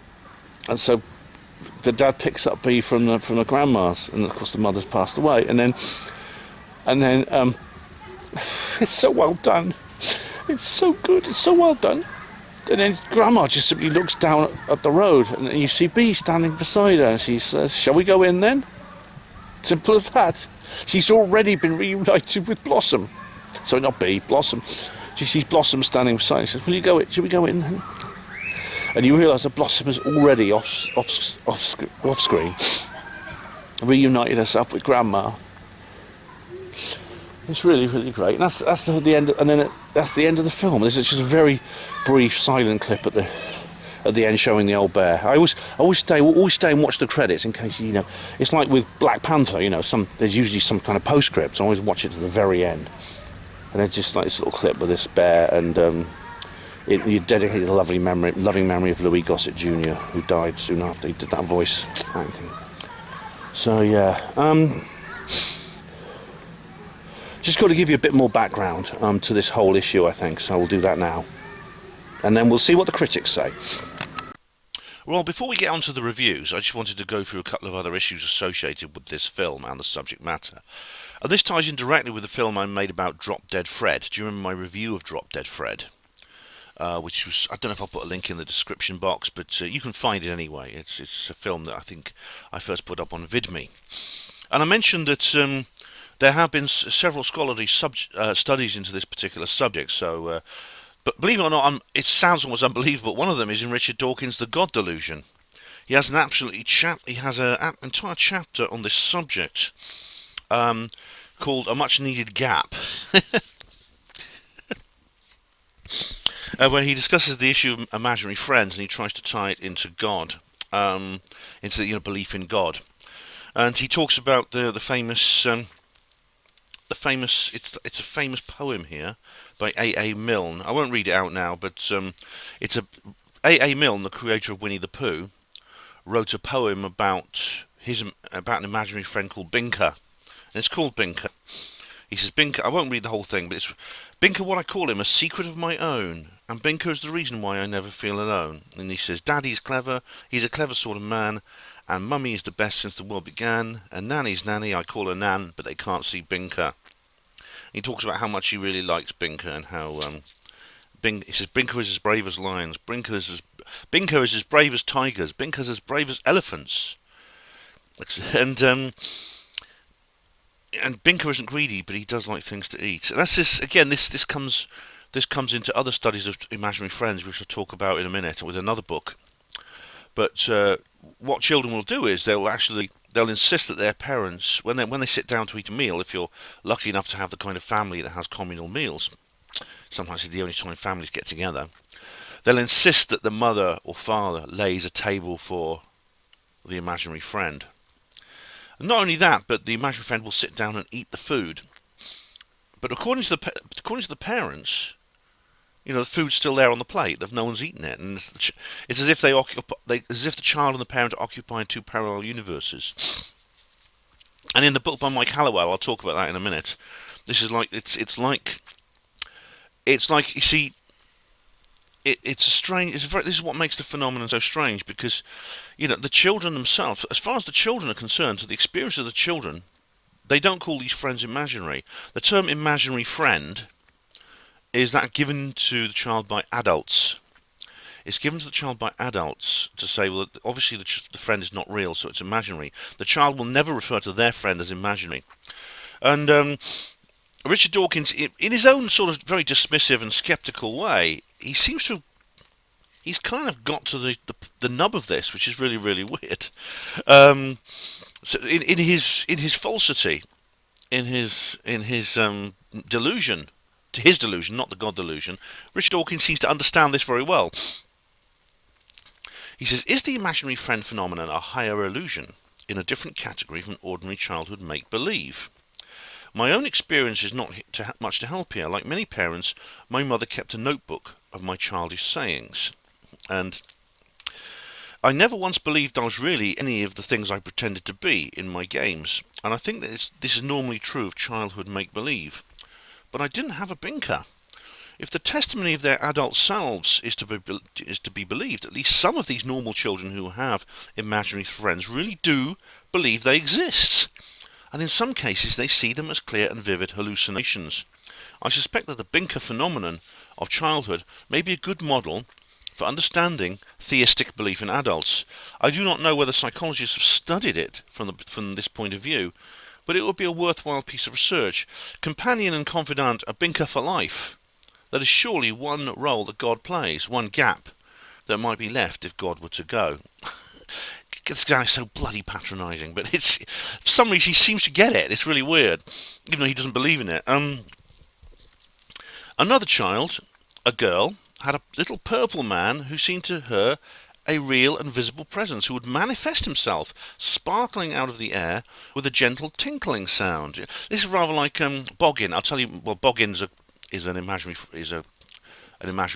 and so the dad picks up Bea from the grandma's, and of course the mother's passed away, and then it's so well done, it's so good, it's so well done. And then Grandma just simply looks down at the road, and you see Bea standing beside her, and she says, "Shall we go in then?" Simple as that. She's already been reunited with Blossom. Sorry, not Bea, Blossom. She sees Blossom standing beside her and says, "Shall we go in then?" And you realise that Blossom is already off screen, reunited herself with Grandma. It's really, really great. And that's the end, and then that's the end of the film. This is just a very brief silent clip at the end showing the old bear. I always stay and watch the credits in case, you know. It's like with Black Panther, you know. There's usually some kind of postscript. So I always watch it to the very end. And then just like this little clip with this bear, and you dedicate the loving memory of Louis Gossett Jr., who died soon after he did that voice acting. So yeah. Just got to give you a bit more background to this whole issue, I think, so we'll do that now. And then we'll see what the critics say. Well, before we get on to the reviews, I just wanted to go through a couple of other issues associated with this film and the subject matter. And this ties in directly with the film I made about Drop Dead Fred. Do you remember my review of Drop Dead Fred? Which was, I don't know if I'll put a link in the description box, but you can find it anyway. It's a film that I think I first put up on VidMe. And I mentioned that there have been several scholarly studies into this particular subject, so, but believe it or not, it sounds almost unbelievable. One of them is in Richard Dawkins' The God Delusion. He has an entire chapter on this subject called A Much Needed Gap, where he discusses the issue of imaginary friends, and he tries to tie it into God, into belief in God. And he talks about the famous it's a famous poem here by A.A. Milne. I won't read it out now, but it's A.A. Milne, the creator of Winnie the Pooh, wrote a poem about an imaginary friend called Binker, and it's called Binker. He says, "Binker," I won't read the whole thing, but it's Binker, what I call him, a secret of my own, and Binker is the reason why I never feel alone. And he says, "Daddy's clever, he's a clever sort of man, and Mummy is the best since the world began, and Nanny's Nanny, I call her Nan, but they can't see Binker." He talks about how much he really likes Binker, and how he says Binker is as brave as lions, Binker is as brave as tigers, Binker's as brave as elephants, and Binker isn't greedy, but he does like things to eat. And that's this again. This comes into other studies of imaginary friends, which I'll talk about in a minute with another book. But what children will do is they'll insist that their parents, when they sit down to eat a meal, if you're lucky enough to have the kind of family that has communal meals, sometimes it's the only time families get together, they'll insist that the mother or father lays a table for the imaginary friend. And not only that, but the imaginary friend will sit down and eat the food. But according to the parents, the food's still there on the plate. No one's eaten it, and it's as if as if the child and the parent are occupying two parallel universes. And in the book by Mike Hallowell, I'll talk about that in a minute. This is like it's like you see, it's a strange. This is what makes the phenomenon so strange, because the children themselves, as far as the children are concerned, to the experience of the children, they don't call these friends imaginary. The term imaginary friend is that given to the child by adults. It's given to the child by adults to say, well, obviously the friend is not real, so it's imaginary. The child will never refer to their friend as imaginary. And Richard Dawkins, in his own sort of very dismissive and sceptical way, he's kind of got to the nub of this, which is really, really weird. So in his falsity, in his delusion. To his delusion, not the God delusion, Richard Dawkins seems to understand this very well. He says, "Is the imaginary friend phenomenon a higher illusion, in a different category from ordinary childhood make-believe? My own experience is not much to help here. Like many parents, my mother kept a notebook of my childish sayings." And I never once believed I was really any of the things I pretended to be in my games, and I think that this is normally true of childhood make-believe. But I didn't have a Binker. If the testimony of their adult selves is to be believed, at least some of these normal children who have imaginary friends really do believe they exist, and in some cases they see them as clear and vivid hallucinations. I suspect that the Binker phenomenon of childhood may be a good model for understanding theistic belief in adults. I do not know whether psychologists have studied it from this point of view, but it would be a worthwhile piece of research. Companion and confidant, a Binker for life. That is surely one role that God plays, one gap that might be left if God were to go. This guy is so bloody patronising, but it's for some reason he seems to get it. It's really weird, even though he doesn't believe in it. Another child, a girl, had a little purple man who seemed to her a real and visible presence, who would manifest himself, sparkling out of the air with a gentle tinkling sound. This is rather like Boggin. I'll tell you. Well, Boggin's an imaginary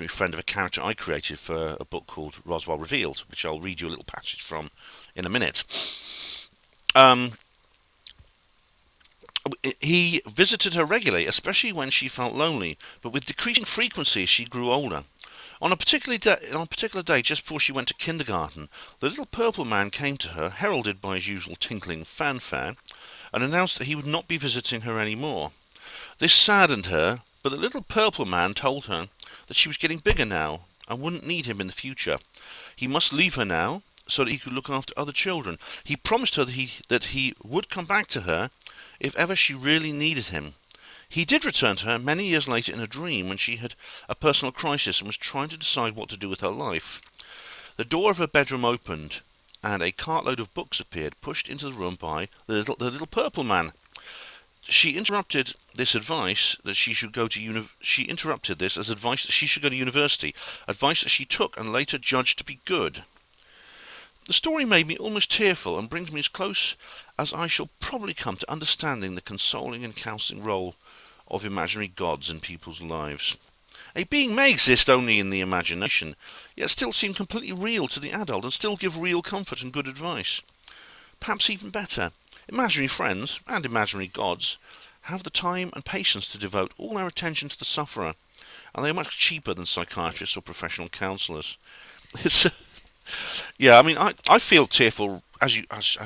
friend of a character I created for a book called Roswell Revealed, which I'll read you a little passage from in a minute. He visited her regularly, especially when she felt lonely, but with decreasing frequency as she grew older. On a particular day, just before she went to kindergarten, the little purple man came to her, heralded by his usual tinkling fanfare, and announced that he would not be visiting her any more. This saddened her, but the little purple man told her that she was getting bigger now and wouldn't need him in the future. He must leave her now so that he could look after other children. He promised her that he would come back to her if ever she really needed him. He did return to her many years later in a dream when she had a personal crisis and was trying to decide what to do with her life. The door of her bedroom opened and a cartload of books appeared, pushed into the room by the little purple man. She interrupted this advice that she should go to She interrupted this as advice that she should go to university, advice that she took and later judged to be good. The story made me almost tearful and brings me as close as I shall probably come to understanding the consoling and counselling role of imaginary gods in people's lives. A being may exist only in the imagination, yet still seem completely real to the adult and still give real comfort and good advice. Perhaps even better, imaginary friends and imaginary gods have the time and patience to devote all their attention to the sufferer, and they are much cheaper than psychiatrists or professional counsellors. Yeah, I mean, I feel tearful, as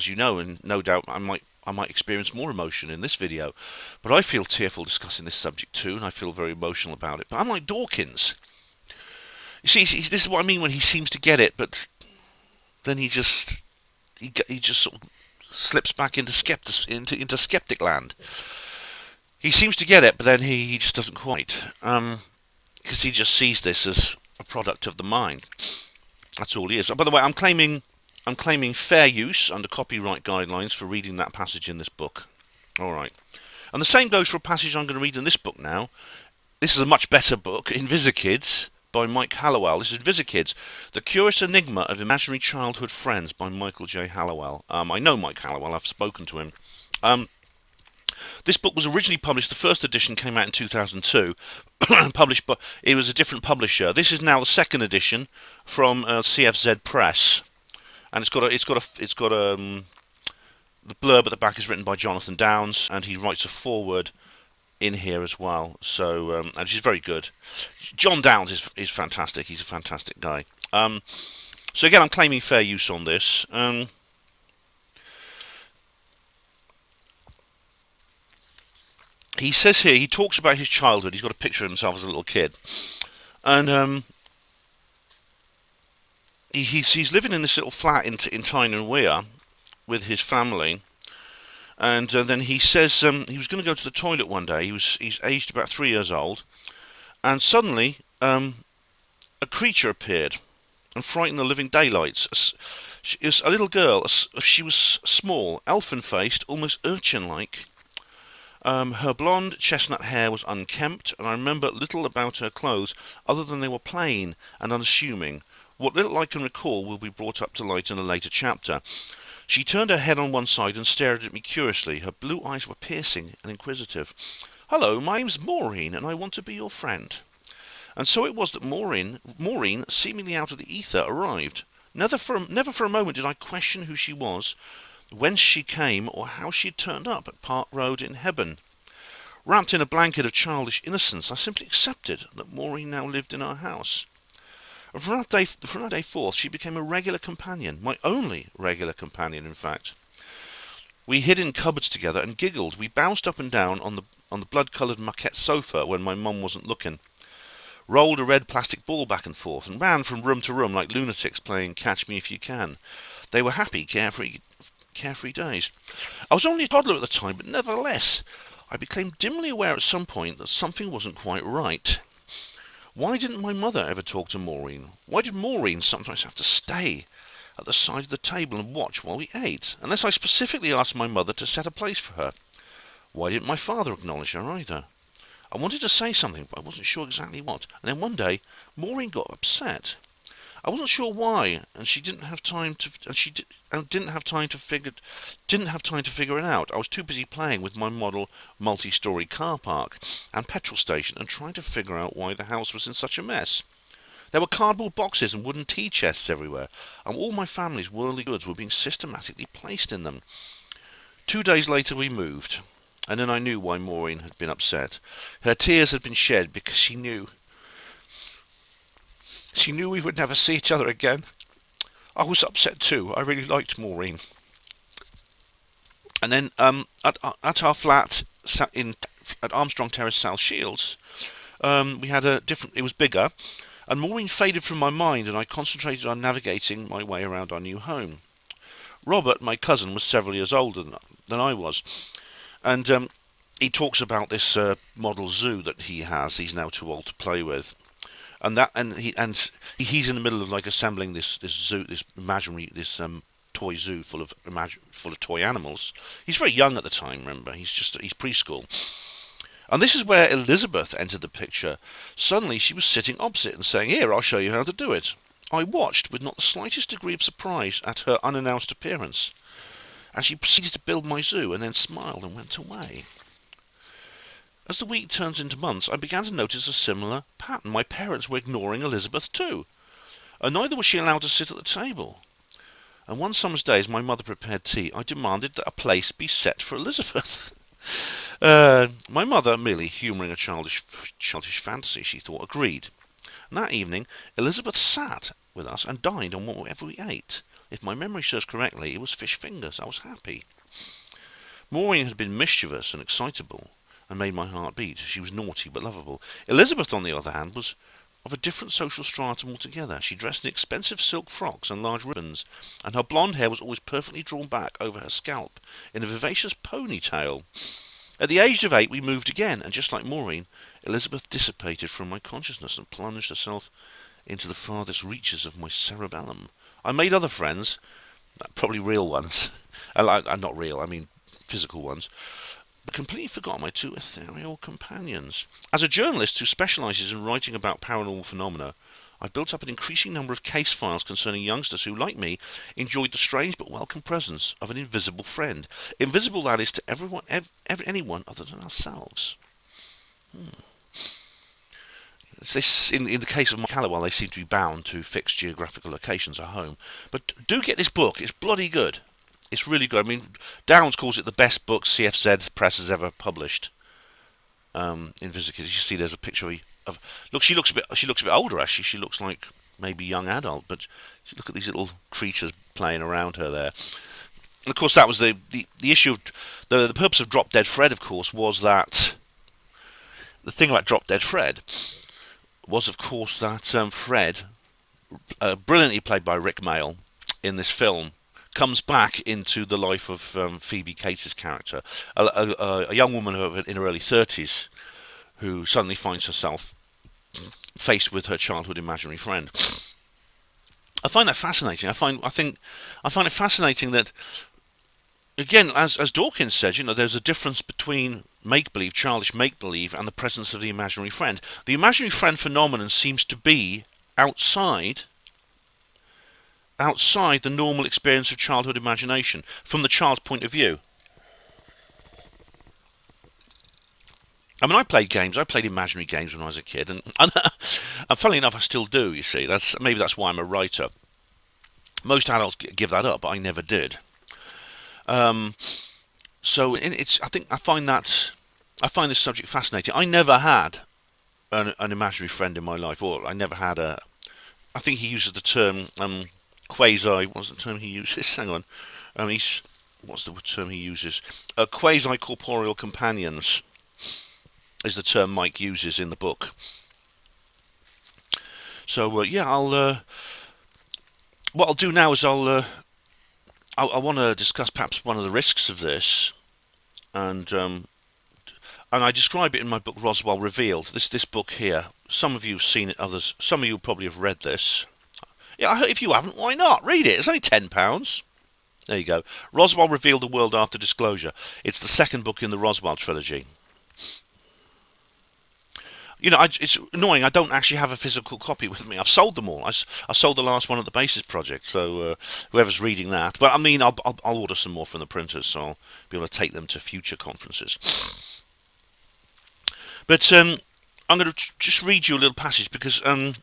you know, and no doubt I might experience more emotion in this video, but I feel tearful discussing this subject too, and I feel very emotional about it. But unlike Dawkins, you see, this is what I mean when he seems to get it, but then he just sort of slips back into skeptic land. He seems to get it, but then he just doesn't quite, because he just sees this as a product of the mind. That's all he is. Oh, by the way, I'm claiming fair use under copyright guidelines for reading that passage in this book. All right. And the same goes for a passage I'm going to read in this book now. This is a much better book, Invisikids, by Mike Hallowell. This is Invisikids, The Curious Enigma of Imaginary Childhood Friends by Michael J. Hallowell. I know Mike Hallowell. I've spoken to him. This book was originally published, the first edition came out in 2002, published by, it was a different publisher. This is now the second edition from CFZ Press, and the blurb at the back is written by Jonathan Downes, and he writes a foreword in here as well. So, and she's very good. John Downes is fantastic. He's a fantastic guy. So again, I'm claiming fair use on this. He says here, he talks about his childhood. He's got a picture of himself as a little kid. And he's living in this little flat in Tyne and Wear with his family. And then he says he was going to go to the toilet one day. He's aged about 3 years old. And suddenly a creature appeared and frightened the living daylights. It was a little girl. She was small, elfin-faced, almost urchin-like. Her blonde chestnut hair was unkempt, and I remember little about her clothes other than they were plain and unassuming. What little I can recall will be brought up to light in a later chapter. She turned her head on one side and stared at me curiously. Her blue eyes were piercing and inquisitive. "Hello, my name's Maureen, and I want to be your friend." And so it was that Maureen, seemingly out of the ether, arrived. Never for a moment did I question who she was, whence she came, or how she had turned up at Park Road in Hebburn. Wrapped in a blanket of childish innocence, I simply accepted that Maureen now lived in our house. And from that day forth, she became a regular companion, my only regular companion, in fact. We hid in cupboards together and giggled. We bounced up and down on the blood-coloured moquette sofa when my mum wasn't looking, rolled a red plastic ball back and forth, and ran from room to room like lunatics playing Catch Me If You Can. They were happy, carefree days. I was only a toddler at the time, but nevertheless, I became dimly aware at some point that something wasn't quite right. Why didn't my mother ever talk to Maureen? Why did Maureen sometimes have to stay at the side of the table and watch while we ate, unless I specifically asked my mother to set a place for her? Why didn't my father acknowledge her either? I wanted to say something, but I wasn't sure exactly what. And then one day, Maureen got upset. I wasn't sure why, and she didn't have time to. Didn't have time to figure it out. I was too busy playing with my model multi-story car park and petrol station, and trying to figure out why the house was in such a mess. There were cardboard boxes and wooden tea chests everywhere, and all my family's worldly goods were being systematically placed in them. 2 days later, we moved. And then I knew why Maureen had been upset. Her tears had been shed because she knew we would never see each other again. I was upset too. I really liked Maureen. And then at our flat at Armstrong Terrace, South Shields, we had it was bigger, and Maureen faded from my mind, and I concentrated on navigating my way around our new home. Robert, my cousin, was several years older than I was. And he talks about this model zoo that he has. He's now too old to play with, and he's in the middle of like assembling this zoo, this toy zoo full of toy animals. He's very young at the time. Remember, he's preschool, and this is where Elizabeth entered the picture. Suddenly, she was sitting opposite and saying, "Here, I'll show you how to do it." I watched with not the slightest degree of surprise at her unannounced appearance, and she proceeded to build my zoo and then smiled and went away. As the week turns into months, I began to notice a similar pattern. My parents were ignoring Elizabeth too, and neither was she allowed to sit at the table. And one summer's day, as my mother prepared tea, I demanded that a place be set for Elizabeth. My mother, merely humouring a childish fantasy, she thought, agreed. And that evening, Elizabeth sat with us and dined on whatever we ate. If my memory serves correctly, it was fish fingers. I was happy. Maureen had been mischievous and excitable, and made my heart beat. She was naughty but lovable. Elizabeth, on the other hand, was of a different social stratum altogether. She dressed in expensive silk frocks and large ribbons, and her blonde hair was always perfectly drawn back over her scalp in a vivacious ponytail. At the age of 8, we moved again, and just like Maureen, Elizabeth dissipated from my consciousness and plunged herself into the farthest reaches of my cerebellum. I made other friends, probably real ones. Not real, I mean physical ones, but completely forgot my 2 ethereal companions. As a journalist who specialises in writing about paranormal phenomena, I've built up an increasing number of case files concerning youngsters who, like me, enjoyed the strange but welcome presence of an invisible friend. Invisible, that is, to anyone other than ourselves. In the case of Mark Halliwell, they seem to be bound to fixed geographical locations at home. But do get this book. It's bloody good. It's really good. I mean, Downs calls it the best book CFZ Press has ever published. In Visikids, you see, there's a picture of. Look, she looks a bit older actually. She looks like maybe young adult, but look at these little creatures playing around her there. And of course, that was the issue of the purpose of Drop Dead Fred. Of course, was that the thing about Drop Dead Fred was, of course, that Fred, brilliantly played by Rick Mayall in this film, comes back into the life of Phoebe Cates' character, a young woman in her early 30s who suddenly finds herself faced with her childhood imaginary friend. I find that fascinating. I find it fascinating that, again, as Dawkins said, there's a difference between make-believe, childish make-believe, and the presence of the imaginary friend. The imaginary friend phenomenon seems to be outside the normal experience of childhood imagination, from the child's point of view. I mean, I played imaginary games when I was a kid, and funnily enough, I still do, you see. Maybe that's why I'm a writer. Most adults give that up, but I never did. So it's. I find this subject fascinating. I never had an imaginary friend in my life, or I never had a. I think he uses the term quasi. What's the term he uses? Hang on. He's what's the term he uses? Quasi corporeal companions is the term Mike uses in the book. So yeah, what I'll do now is I want to discuss perhaps one of the risks of this, and I describe it in my book Roswell Revealed. This book here. Some of you have seen it, others. Some of you probably have read this. Yeah, if you haven't, why not? Read it. It's only £10. There you go. Roswell Revealed: The World After Disclosure. It's the second book in the Roswell trilogy. You know, it's annoying. I don't actually have a physical copy with me. I've sold them all. I sold the last one at the Basis Project. So whoever's reading that, but I mean, I'll order some more from the printers, so I'll be able to take them to future conferences. But I'm going to just read you a little passage because you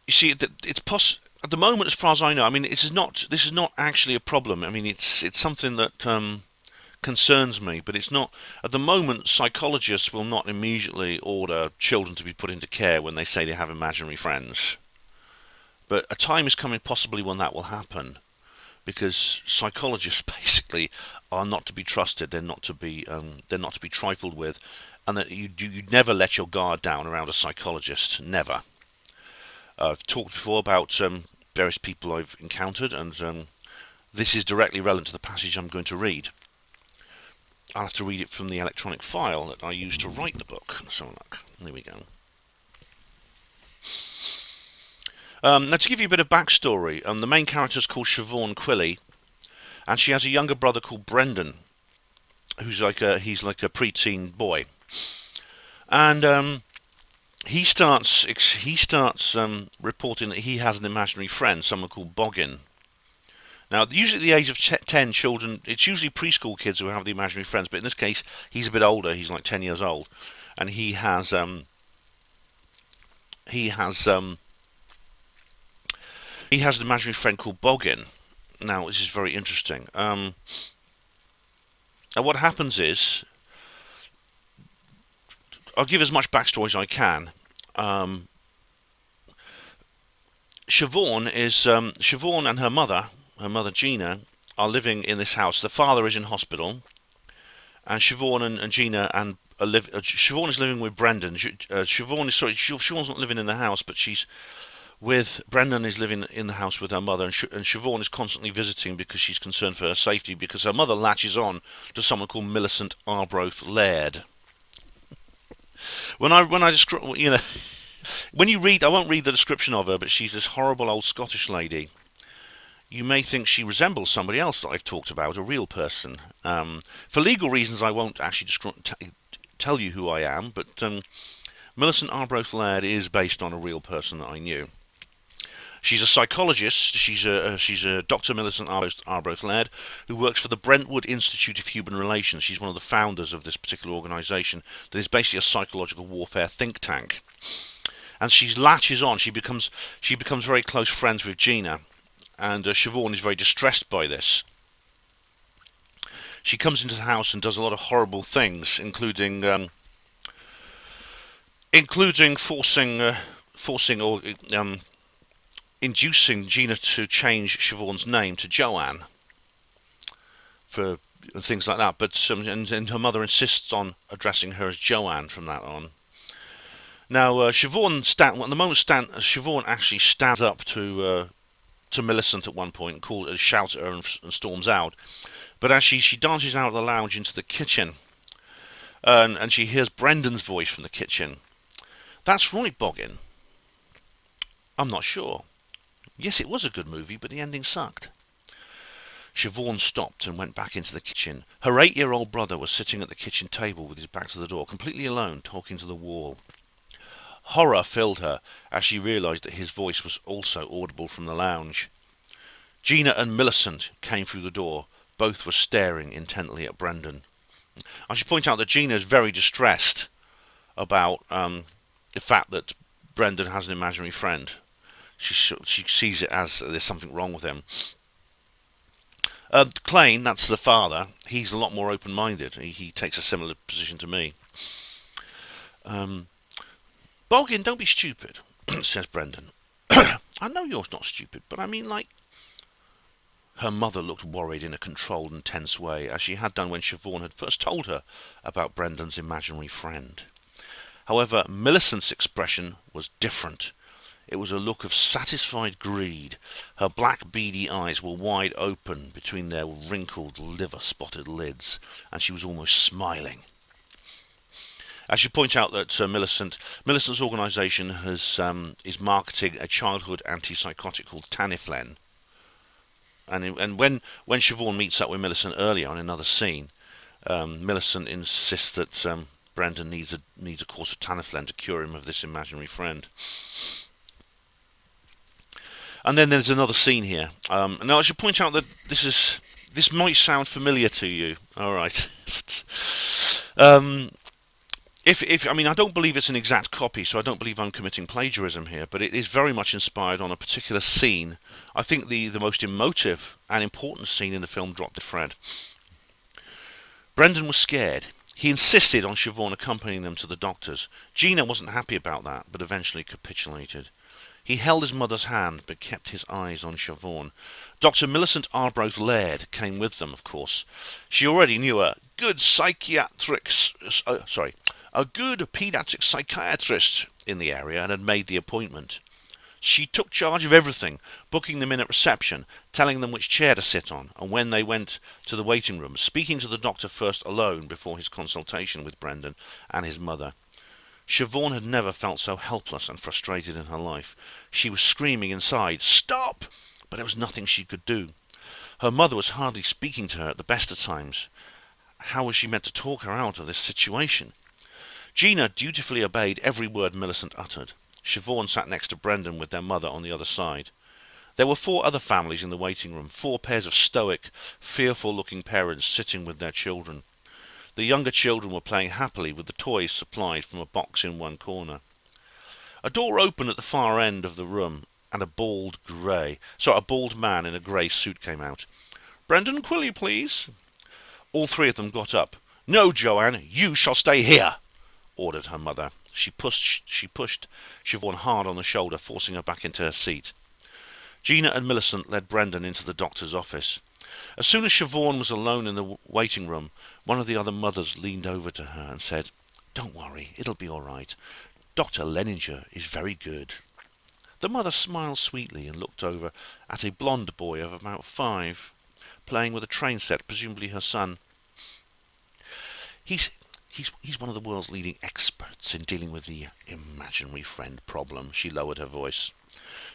see, it's at the moment, as far as I know. I mean, this is not actually a problem. I mean, it's something that concerns me, but it's not at the moment. Psychologists will not immediately order children to be put into care when they say they have imaginary friends, but a time is coming possibly when that will happen, because psychologists basically are not to be trusted. They're not to be trifled with, and that you'd never let your guard down around a psychologist. Never. I've talked before about various people I've encountered, and this is directly relevant to the passage I'm going to read. I'll have to read it from the electronic file that I used to write the book. Let's have a look. There we go. Now, to give you a bit of backstory, the main character is called Siobhan Quilly, and she has a younger brother called Brendan, who's he's like a preteen boy, and he starts reporting that he has an imaginary friend, someone called Boggin. Now, usually at the age of 10, children, it's usually preschool kids who have the imaginary friends, but in this case, he's a bit older. He's like 10 years old, and he has an imaginary friend called Boggin. Now, this is very interesting. And what happens is, I'll give as much backstory as I can. Siobhan and her mother Gina, are living in this house. The father is in hospital, and Siobhan and Gina Siobhan is living with Brendan. Siobhan's not living in the house, but she's with Brendan is living in the house with her mother, and Siobhan is constantly visiting because she's concerned for her safety, because her mother latches on to someone called Millicent Arbroath Laird. When I describe, when you read, I won't read the description of her, but she's this horrible old Scottish lady. You may think she resembles somebody else that I've talked about, a real person. For legal reasons, I won't actually tell you who I am, but Millicent Arbroath Laird is based on a real person that I knew. She's a psychologist. She's a Dr. Millicent Arbroath Laird, who works for the Brentwood Institute of Human Relations. She's one of the founders of this particular organisation that is basically a psychological warfare think tank. And she latches on. She becomes very close friends with Gina. And Siobhan is very distressed by this. She comes into the house and does a lot of horrible things, including forcing or inducing Gina to change Siobhan's name to Joanne for things like that. But and her mother insists on addressing her as Joanne from that on. Now, Siobhan actually stands up to Millicent at one point, shouts at her and storms out. But as she dances out of the lounge into the kitchen, and she hears Brendan's voice from the kitchen. That's right, Boggin. I'm not sure. Yes, it was a good movie, but the ending sucked. Siobhan stopped and went back into the kitchen. Her 8-year-old brother was sitting at the kitchen table with his back to the door, completely alone, talking to the wall. Horror filled her as she realised that his voice was also audible from the lounge. Gina and Millicent came through the door. Both were staring intently at Brendan. I should point out that Gina is very distressed about the fact that Brendan has an imaginary friend. She sees it as there's something wrong with him. Klain, that's the father, he's a lot more open-minded. He takes a similar position to me. Boggin, don't be stupid, says Brendan. I know you're not stupid, but I mean, like... Her mother looked worried in a controlled and tense way, as she had done when Siobhan had first told her about Brendan's imaginary friend. However, Millicent's expression was different. It was a look of satisfied greed. Her black, beady eyes were wide open between their wrinkled, liver-spotted lids, and she was almost smiling. I should point out that Millicent's organisation is marketing a childhood antipsychotic called Taniflen. And when Siobhan meets up with Millicent earlier on another scene, Millicent insists that Brendan needs a course of Taniflen to cure him of this imaginary friend. And then there's another scene here. Now I should point out that this might sound familiar to you. All right. I don't believe it's an exact copy, so I don't believe I'm committing plagiarism here, but it is very much inspired on a particular scene. I think the most emotive and important scene in the film dropped the thread. Brendan was scared. He insisted on Siobhan accompanying them to the doctor's. Gina wasn't happy about that, but eventually capitulated. He held his mother's hand, but kept his eyes on Siobhan. Dr. Millicent Arbroath Laird came with them, of course. She already knew a good paediatric psychiatrist in the area and had made the appointment. She took charge of everything, booking them in at reception, telling them which chair to sit on, and when they went to the waiting room, speaking to the doctor first alone before his consultation with Brendan and his mother. Siobhan had never felt so helpless and frustrated in her life. She was screaming inside, "Stop!" but there was nothing she could do. Her mother was hardly speaking to her at the best of times. How was she meant to talk her out of this situation? Gina dutifully obeyed every word Millicent uttered. Siobhan sat next to Brendan with their mother on the other side. There were 4 other families in the waiting room, 4 pairs of stoic, fearful-looking parents sitting with their children. The younger children were playing happily with the toys supplied from a box in one corner. A door opened at the far end of the room, and a bald man in a grey suit came out. "Brendan Quilly, please." All 3 of them got up. "No, Joanne, you shall stay here," ordered her mother. She pushed Siobhan hard on the shoulder, forcing her back into her seat. Gina and Millicent led Brendan into the doctor's office. As soon as Siobhan was alone in the waiting room, one of the other mothers leaned over to her and said, "Don't worry, it'll be all right. Dr. Leninger is very good." The mother smiled sweetly and looked over at a blonde boy of about 5, playing with a train set, presumably her son. He's one of the world's leading experts in dealing with the imaginary friend problem. She lowered her voice.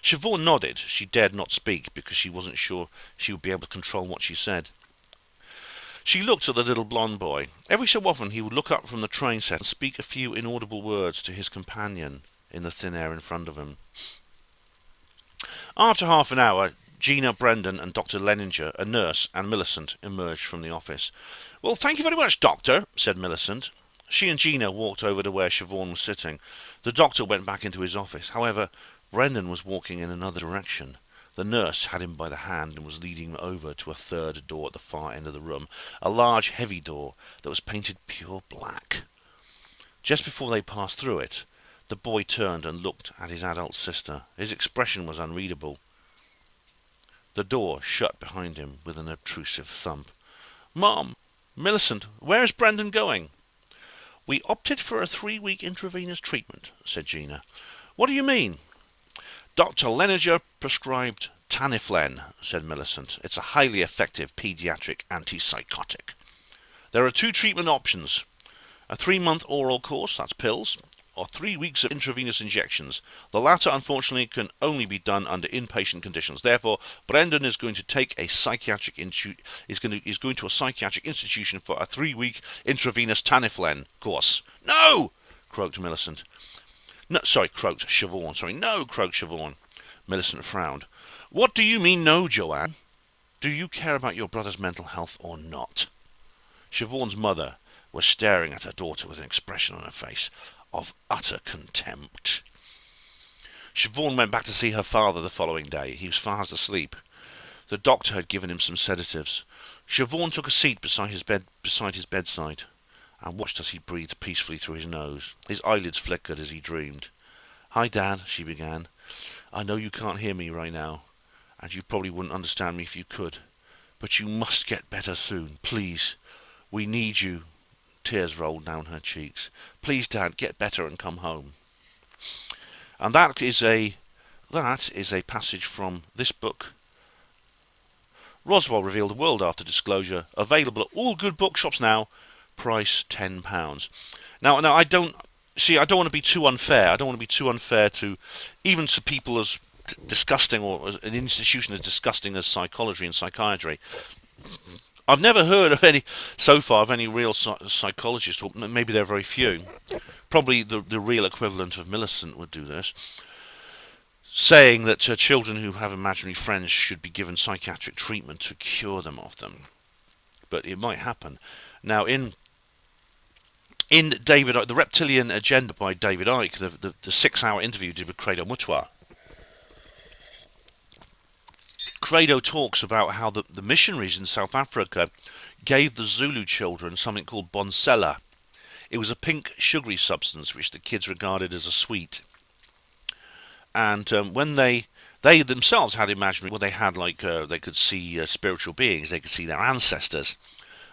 Siobhan nodded. She dared not speak because she wasn't sure she would be able to control what she said. She looked at the little blonde boy. Every so often he would look up from the train set and speak a few inaudible words to his companion in the thin air in front of him. After half an hour, Gina, Brendan and Dr. Leninger, a nurse, and Millicent emerged from the office. "Well, thank you very much, Doctor," said Millicent. She and Gina walked over to where Siobhan was sitting. The doctor went back into his office. However, Brendan was walking in another direction. The nurse had him by the hand and was leading him over to a third door at the far end of the room, a large, heavy door that was painted pure black. Just before they passed through it, the boy turned and looked at his adult sister. His expression was unreadable. The door shut behind him with an obtrusive thump. "Mom, Millicent, where is Brendan going?" "We opted for a 3-week intravenous treatment," said Gina. "What do you mean?" "Dr. Leninger prescribed Taniflen," said Millicent. "It's a highly effective paediatric antipsychotic. There are 2 treatment options. A 3-month oral course, that's pills, or 3 weeks of intravenous injections. The latter, unfortunately, can only be done under inpatient conditions. Therefore, Brendan is going to take a psychiatric is going to a psychiatric institution for a 3-week intravenous Taniflen course." "No!" croaked Millicent. Croaked Siobhan. "No," croaked Siobhan. Millicent frowned. "What do you mean, no, Joanne? Do you care about your brother's mental health or not?" Siobhan's mother was staring at her daughter with an expression on her face of utter contempt. Siobhan went back to see her father the following day. He was fast asleep. The doctor had given him some sedatives. Siobhan took a seat beside his bedside, and watched as he breathed peacefully through his nose. His eyelids flickered as he dreamed. "Hi, Dad," she began. "I know you can't hear me right now, and you probably wouldn't understand me if you could. But you must get better soon, please. We need you." Tears rolled down her cheeks. "Please, Dad, get better and come home." And that is a passage from this book, Roswell Revealed the World After Disclosure, available at all good bookshops now, price £10. Now I don't want to be too unfair. I don't want to be too unfair to even to people as disgusting, or as an institution as disgusting as psychology and psychiatry. I've never heard of any so far of any real psychologists, or maybe there are very few. Probably the real equivalent of Millicent would do this, saying that children who have imaginary friends should be given psychiatric treatment to cure them of them. But it might happen. Now, in David Icke, The Reptilian Agenda by David Icke, the 6-hour interview he did with Credo Mutwa, Credo talks about how the missionaries in South Africa gave the Zulu children something called bonsella. It was a pink sugary substance which the kids regarded as a sweet. And when they themselves had imaginary, well, they had they could see spiritual beings, they could see their ancestors,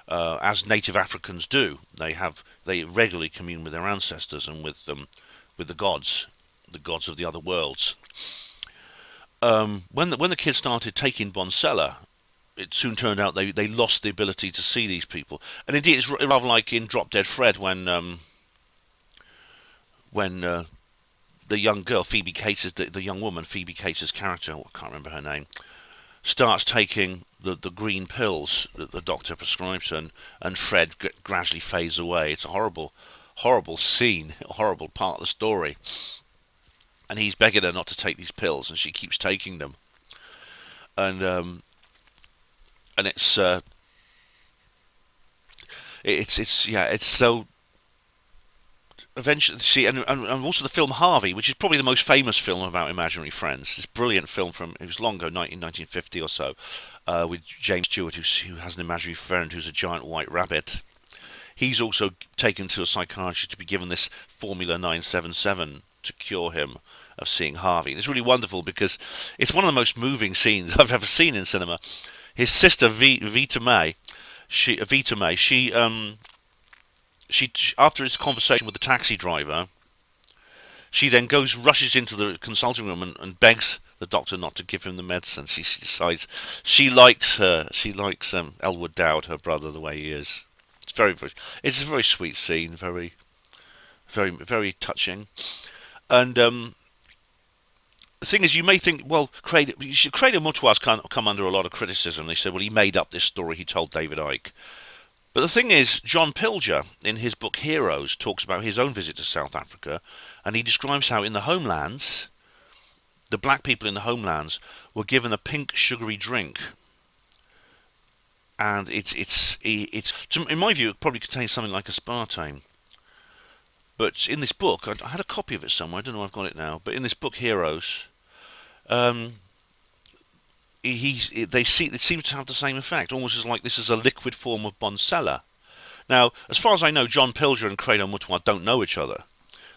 as native Africans do. They regularly commune with their ancestors and with the gods of the other worlds. When the kids started taking bonsella, it soon turned out they lost the ability to see these people. And indeed, it's rather like in Drop Dead Fred when the young girl, Phoebe Cates, the young woman, Phoebe Cates' character, I can't remember her name, starts taking the green pills that the doctor prescribes her, and Fred gradually fades away. It's a horrible, horrible scene, a horrible part of the story. And he's begging her not to take these pills, and she keeps taking them. And it's so. Eventually, see, and also the film Harvey, which is probably the most famous film about imaginary friends. This brilliant film it was long ago, 1950 or so, with James Stewart, who has an imaginary friend who's a giant white rabbit. He's also taken to a psychiatrist to be given this Formula 977 to cure him of seeing Harvey. And it's really wonderful because it's one of the most moving scenes I've ever seen in cinema. His sister Vita May, she after his conversation with the taxi driver, she then rushes into the consulting room and begs the doctor not to give him the medicine. She decides she likes Elwood Dowd, her brother, the way he is. It's it's a very sweet scene, very, very, very touching. And the thing is, you may think, well, Credo Mutwa's come under a lot of criticism. They said, well, he made up this story he told David Icke. But the thing is, John Pilger, in his book Heroes, talks about his own visit to South Africa, and he describes how in the homelands, the black people in the homelands were given a pink sugary drink. And it's in my view, it probably contains something like aspartame. But in this book, I had a copy of it somewhere, I don't know if I've got it now, but in this book Heroes, it seems to have the same effect, almost as like this is a liquid form of bonsella. Now, as far as I know, John Pilger and Credo Mutwa don't know each other.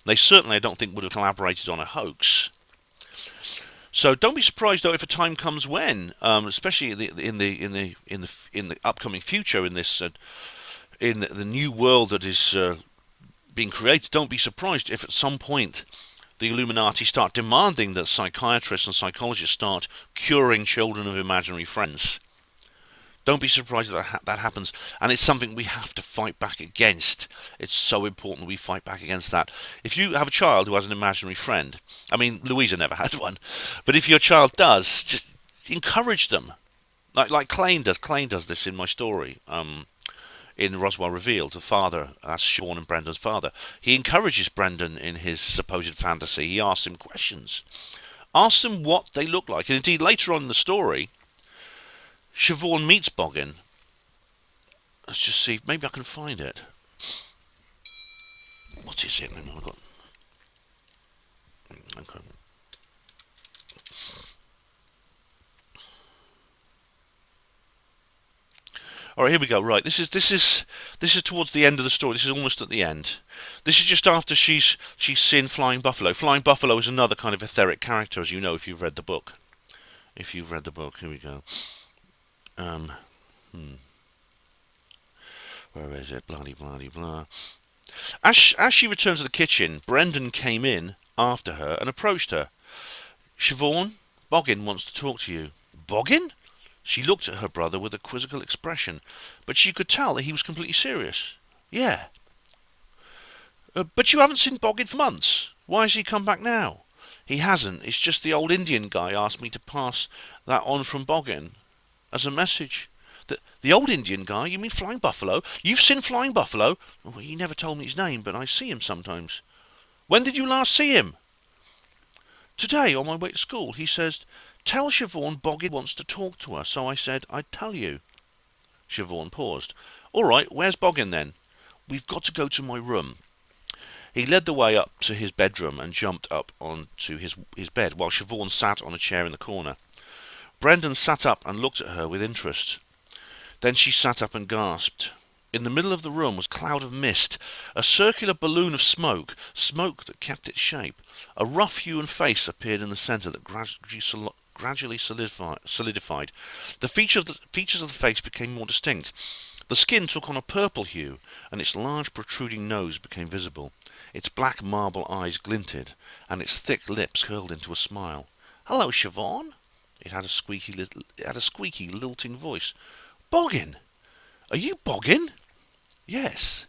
They certainly, I don't think, would have collaborated on a hoax. So don't be surprised, though, if a time comes when, especially in the upcoming future, in the new world that is being created, don't be surprised if at some point the Illuminati start demanding that psychiatrists and psychologists start curing children of imaginary friends. Don't be surprised that that happens, and it's something we have to fight back against. It's so important we fight back against that. If you have a child who has an imaginary friend, I mean, Louisa never had one, but if your child does, just encourage them. Like Klain does. Klain does this in my story. In Roswell Revealed, the father, that's Sean and Brendan's father, he encourages Brendan in his supposed fantasy. He asks him questions. Asks him what they look like. And indeed, later on in the story, Siobhan meets Boggin. Let's just see, maybe I can find it. What is it? Okay. All right, here we go. Right, this is towards the end of the story. This is almost at the end. This is just after she's seen Flying Buffalo. Flying Buffalo is another kind of etheric character, as you know, if you've read the book. Here we go. Um, Where is it? Blah blah blah. As she returned to the kitchen, Brendan came in after her and approached her. Siobhan, Boggin wants to talk to you. Boggin? She looked at her brother with a quizzical expression, but she could tell that he was completely serious. Yeah. But you haven't seen Boggin for months. Why has he come back now? He hasn't. It's just the old Indian guy asked me to pass that on from Boggin as a message. The old Indian guy? You mean Flying Buffalo? You've seen Flying Buffalo? Well, he never told me his name, but I see him sometimes. When did you last see him? Today, on my way to school. He says, tell Siobhan Boggin wants to talk to her, so I said I'd tell you. Siobhan paused. All right, where's Boggin then? We've got to go to my room. He led the way up to his bedroom and jumped up onto his bed, while Siobhan sat on a chair in the corner. Brendan sat up and looked at her with interest. Then she sat up and gasped. In the middle of the room was a cloud of mist, a circular balloon of smoke that kept its shape. A rough-hewn face appeared in the centre that gradually solidified. The features of the face became more distinct. The skin took on a purple hue, and its large protruding nose became visible. Its black marble eyes glinted, and its thick lips curled into a smile. "Hello, Siobhan." It had a squeaky, lilting voice. "Boggin? Are you Boggin?" Yes.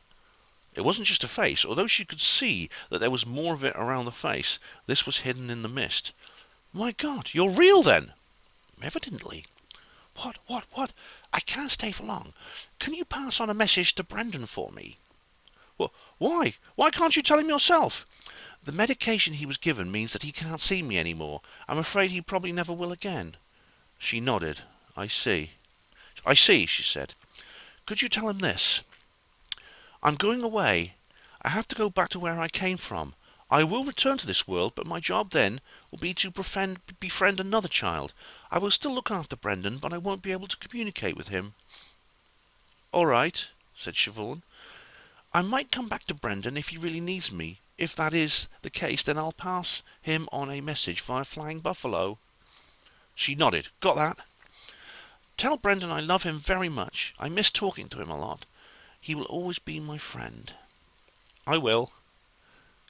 It wasn't just a face. Although she could see that there was more of it around the face, this was hidden in the mist. "My God, you're real then?" "Evidently." What? I can't stay for long. Can you pass on a message to Brendan for me?" "Well, why? Why can't you tell him yourself?" "The medication he was given means that he can't see me anymore. I'm afraid he probably never will again." She nodded. I see, she said. "Could you tell him this? I'm going away. I have to go back to where I came from. I will return to this world, but my job then will be to befriend another child. I will still look after Brendan, but I won't be able to communicate with him." "All right," said Siobhan. "I might come back to Brendan if he really needs me. If that is the case, then I'll pass him on a message via Flying Buffalo." She nodded. "Got that?" "Tell Brendan I love him very much. I miss talking to him a lot. He will always be my friend." "I will."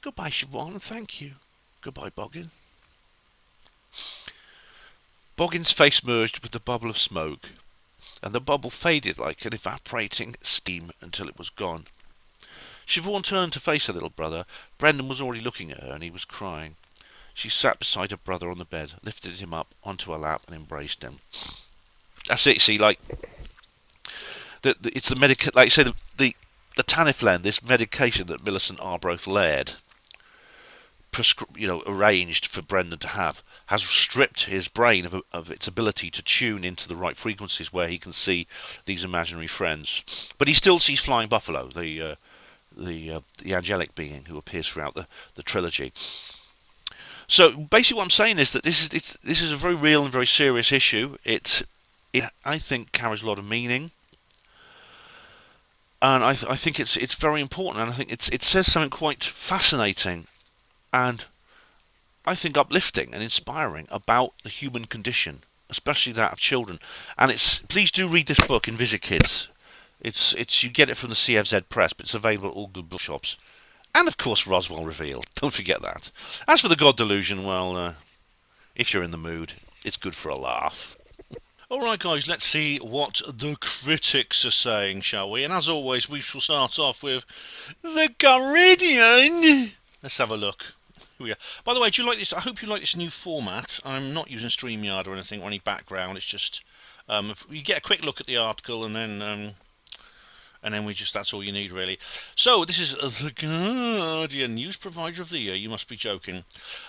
"Goodbye, Siobhan, and thank you." "Goodbye, Boggin." Boggin's face merged with the bubble of smoke, and the bubble faded like an evaporating steam until it was gone. Siobhan turned to face her little brother. Brendan was already looking at her, and he was crying. She sat beside her brother on the bed, lifted him up onto her lap, and embraced him. That's it. See, like it's the like you say, the Taniflen, this medication that Millicent Arbroath Laird arranged for Brendan to have, has stripped his brain of its ability to tune into the right frequencies where he can see these imaginary friends. But he still sees Flying Buffalo, the angelic being who appears throughout the trilogy. So basically, what I'm saying is that this is a very real and very serious issue. It I think carries a lot of meaning, and I think it's very important, and I think it says something quite fascinating and I think uplifting and inspiring about the human condition, especially that of children. And please do read this book, InvisiKids. It's you get it from the CFZ Press, but it's available at all good bookshops. And of course, Roswell Revealed. Don't forget that. As for the God Delusion, well, if you're in the mood, it's good for a laugh. Alright guys, let's see what the critics are saying, shall we? And as always, we shall start off with The Guardian. Let's have a look. Here we go. By the way, do you like this? I hope you like this new format. I'm not using StreamYard or anything or any background. It's just you get a quick look at the article and then And then that's all you need, really. So, this is The Guardian, news provider of the year. You must be joking.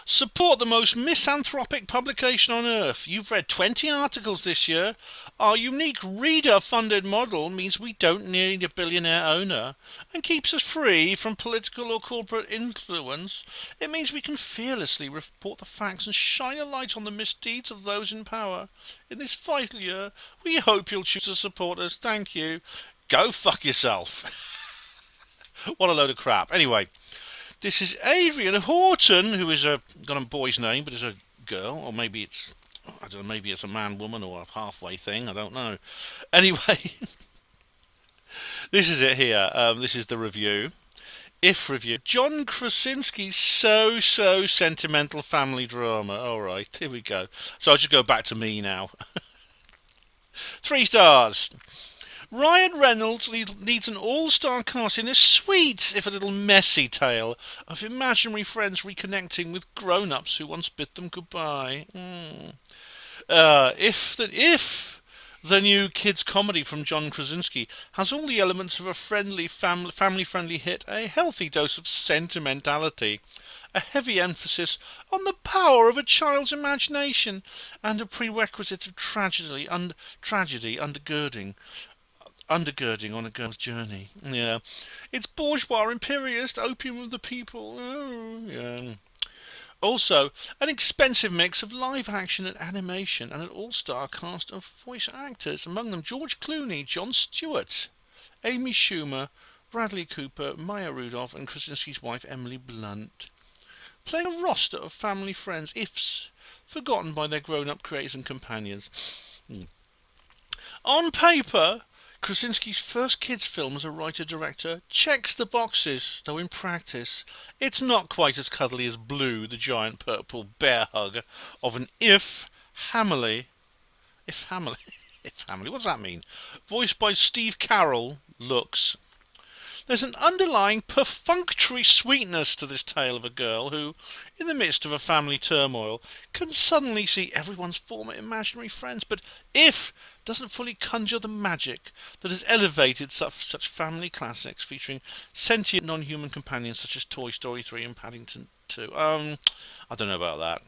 Support the most misanthropic publication on earth. You've read 20 articles this year. Our unique reader-funded model means we don't need a billionaire owner and keeps us free from political or corporate influence. It means we can fearlessly report the facts and shine a light on the misdeeds of those in power. In this vital year, we hope you'll choose to support us. Thank you. Go fuck yourself. What a load of crap. Anyway, this is Adrian Horton, who is got a boy's name, but is a girl, or maybe it's, I don't know, maybe it's a man, woman, or a halfway thing. I don't know. Anyway, this is it here. This is the review. If review. John Krasinski's so sentimental family drama. All right, here we go. So I'll just go back to me now. 3 stars. Ryan Reynolds leads an all-star cast in a sweet, if a little messy, tale of imaginary friends reconnecting with grown-ups who once bid them goodbye. If the new kids' comedy from John Krasinski has all the elements of a friendly, family-friendly hit, a healthy dose of sentimentality, a heavy emphasis on the power of a child's imagination, and a prerequisite of tragedy undergirding on a girl's journey. Yeah. It's bourgeois, imperialist, opium of the people. Oh, yeah. Also, an expensive mix of live action and animation, and an all-star cast of voice actors, among them George Clooney, Jon Stewart, Amy Schumer, Bradley Cooper, Maya Rudolph, and Krasinski's wife Emily Blunt. Playing a roster of family friends, ifs, forgotten by their grown-up creators and companions. On paper, Krasinski's first kids' film as a writer-director checks the boxes, though in practice it's not quite as cuddly as Blue, the giant purple bear hug of an If Hamley, what does that mean? Voiced by Steve Carell, looks. There's an underlying perfunctory sweetness to this tale of a girl who, in the midst of a family turmoil, can suddenly see everyone's former imaginary friends, but If doesn't fully conjure the magic that has elevated such family classics featuring sentient non-human companions such as Toy Story 3 and Paddington 2. I don't know about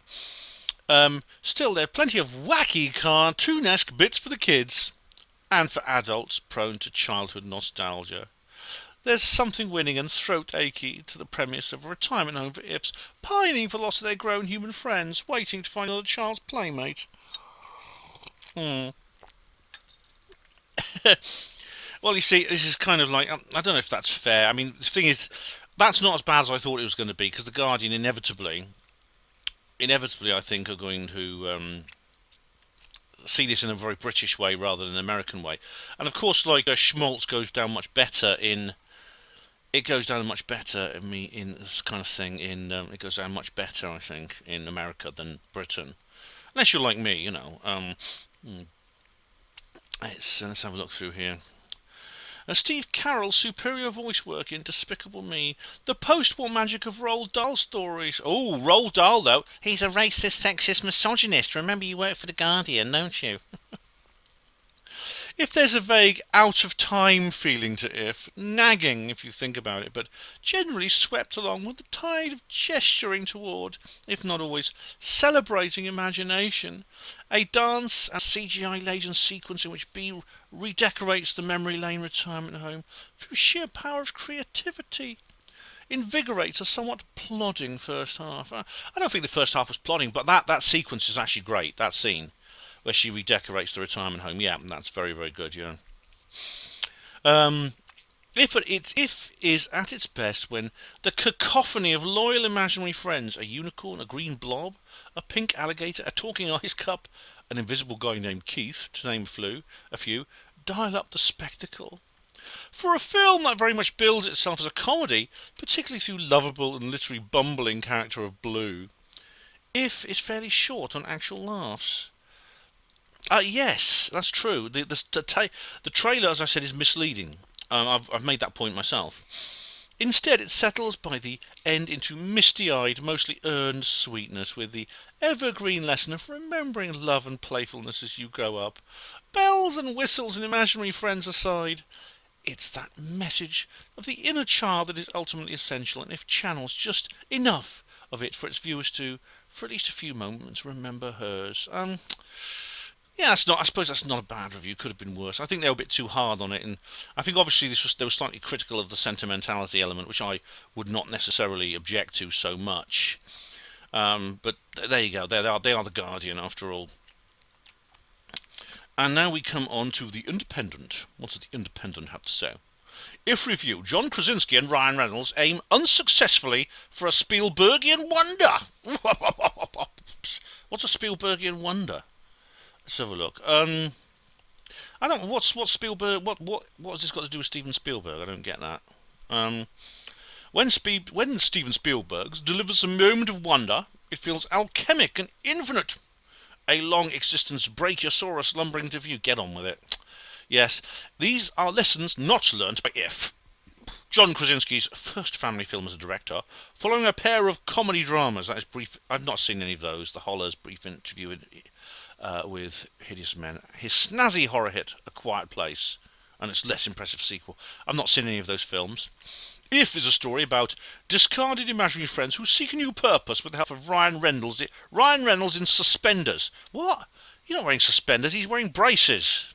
that. Still, there are plenty of wacky cartoonesque bits for the kids and for adults prone to childhood nostalgia. There's something winning and throat-achy to the premise of a retirement home for Ifs, pining for loss of their grown human friends, waiting to find another child's playmate. Well, you see, this is kind of like, I don't know if that's fair. I mean, the thing is, that's not as bad as I thought it was going to be, because The Guardian inevitably, I think, are going to see this in a very British way rather than an American way. And of course, like, Schmaltz goes down much better in... It goes down much better in this kind of thing it goes down much better, I think, in America than Britain. Unless you're like me, you know. Let's have a look through here. Steve Carell's superior voice work in Despicable Me, the post-war magic of Roald Dahl stories. Oh, Roald Dahl, though. He's a racist, sexist, misogynist. Remember, you work for The Guardian, don't you? If there's a vague out-of-time feeling to If, nagging if you think about it, but generally swept along with the tide of gesturing toward, if not always celebrating imagination, a dance and CGI-laden sequence in which B redecorates the memory lane retirement home through sheer power of creativity, invigorates a somewhat plodding first half. I don't think the first half was plodding, but that sequence is actually great, that scene where she redecorates the retirement home. Yeah, that's very, very good, yeah. If is at its best when the cacophony of loyal imaginary friends, a unicorn, a green blob, a pink alligator, a talking ice cup, an invisible guy named Keith, to name a few, dial up the spectacle. For a film that very much bills itself as a comedy, particularly through lovable and literary bumbling character of Blue, If is fairly short on actual laughs. Yes, that's true. The trailer, as I said, is misleading. I've made that point myself. Instead, it settles by the end into misty-eyed, mostly earned sweetness, with the evergreen lesson of remembering love and playfulness as you grow up. Bells and whistles and imaginary friends aside, It's that message of the inner child that is ultimately essential, and if channels just enough of it for its viewers to, for at least a few moments, remember hers. Yeah, that's not. I suppose that's not a bad review. Could have been worse. I think they were a bit too hard on it, and I think obviously they were slightly critical of the sentimentality element, which I would not necessarily object to so much. But there you go. They are the Guardian after all. And now we come on to The Independent. What does The Independent have to say? If review, John Krasinski and Ryan Reynolds aim unsuccessfully for a Spielbergian wonder. What's a Spielbergian wonder? Let's have a look. I don't. What's Spielberg? What has this got to do with Steven Spielberg? I don't get that. When Steven Spielberg delivers a moment of wonder, it feels alchemic and infinite. A long existence brachiosaurus lumbering to view. Get on with it. Yes, these are lessons not learnt by If. John Krasinski's first family film as a director, following a pair of comedy dramas. That is brief. I've not seen any of those. The Hollers brief interview with Hideous Men. His snazzy horror hit, A Quiet Place, and its less impressive sequel. I've not seen any of those films. If is a story about discarded imaginary friends who seek a new purpose with the help of Ryan Reynolds. Ryan Reynolds in suspenders. What? He's not wearing suspenders. He's wearing braces.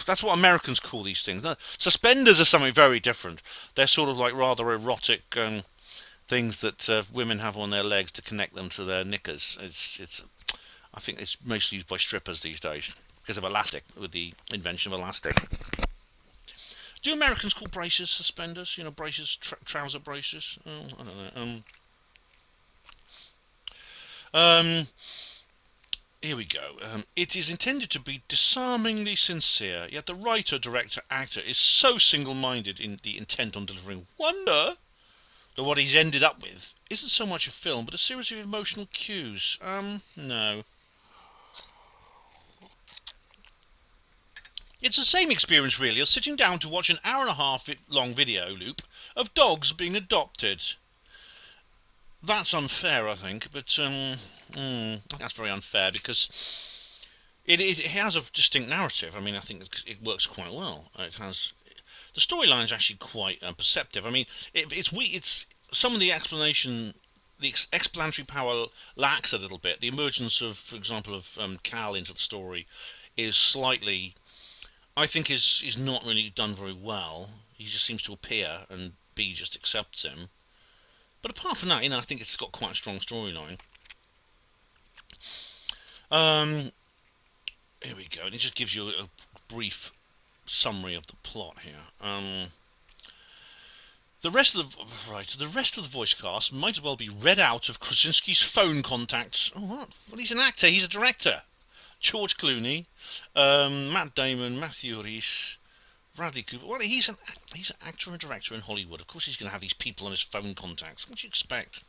That's what Americans call these things. No, suspenders are something very different. They're sort of like rather erotic things that women have on their legs to connect them to their knickers. I think it's mostly used by strippers these days because of elastic, with the invention of elastic. Do Americans call braces suspenders? You know, braces, trouser braces? Oh, I don't know. Here we go. It is intended to be disarmingly sincere, yet the writer, director, actor is so single-minded in the intent on delivering wonder that what he's ended up with isn't so much a film, but a series of emotional cues. No. It's the same experience, really, as sitting down to watch an hour-and-a-half long video loop of dogs being adopted. That's unfair, I think, but that's very unfair because it has a distinct narrative. I mean, I think it works quite well. It has the storyline is actually quite perceptive. I mean, it's some of the explanation, the explanatory power lacks a little bit. The emergence of, for example, of Cal into the story is slightly, I think, is not really done very well. He just seems to appear, and B just accepts him. But apart from that, I think it's got quite a strong storyline. Here we go, and it just gives you a brief summary of the plot here. The rest of the voice cast might well be read out of Krasinski's phone contacts. Oh, what? Well, he's an actor. He's a director. George Clooney, Matt Damon, Matthew Rhys, Bradley Cooper. Well, he's an actor and director in Hollywood. Of course he's going to have these people on his phone contacts. What do you expect?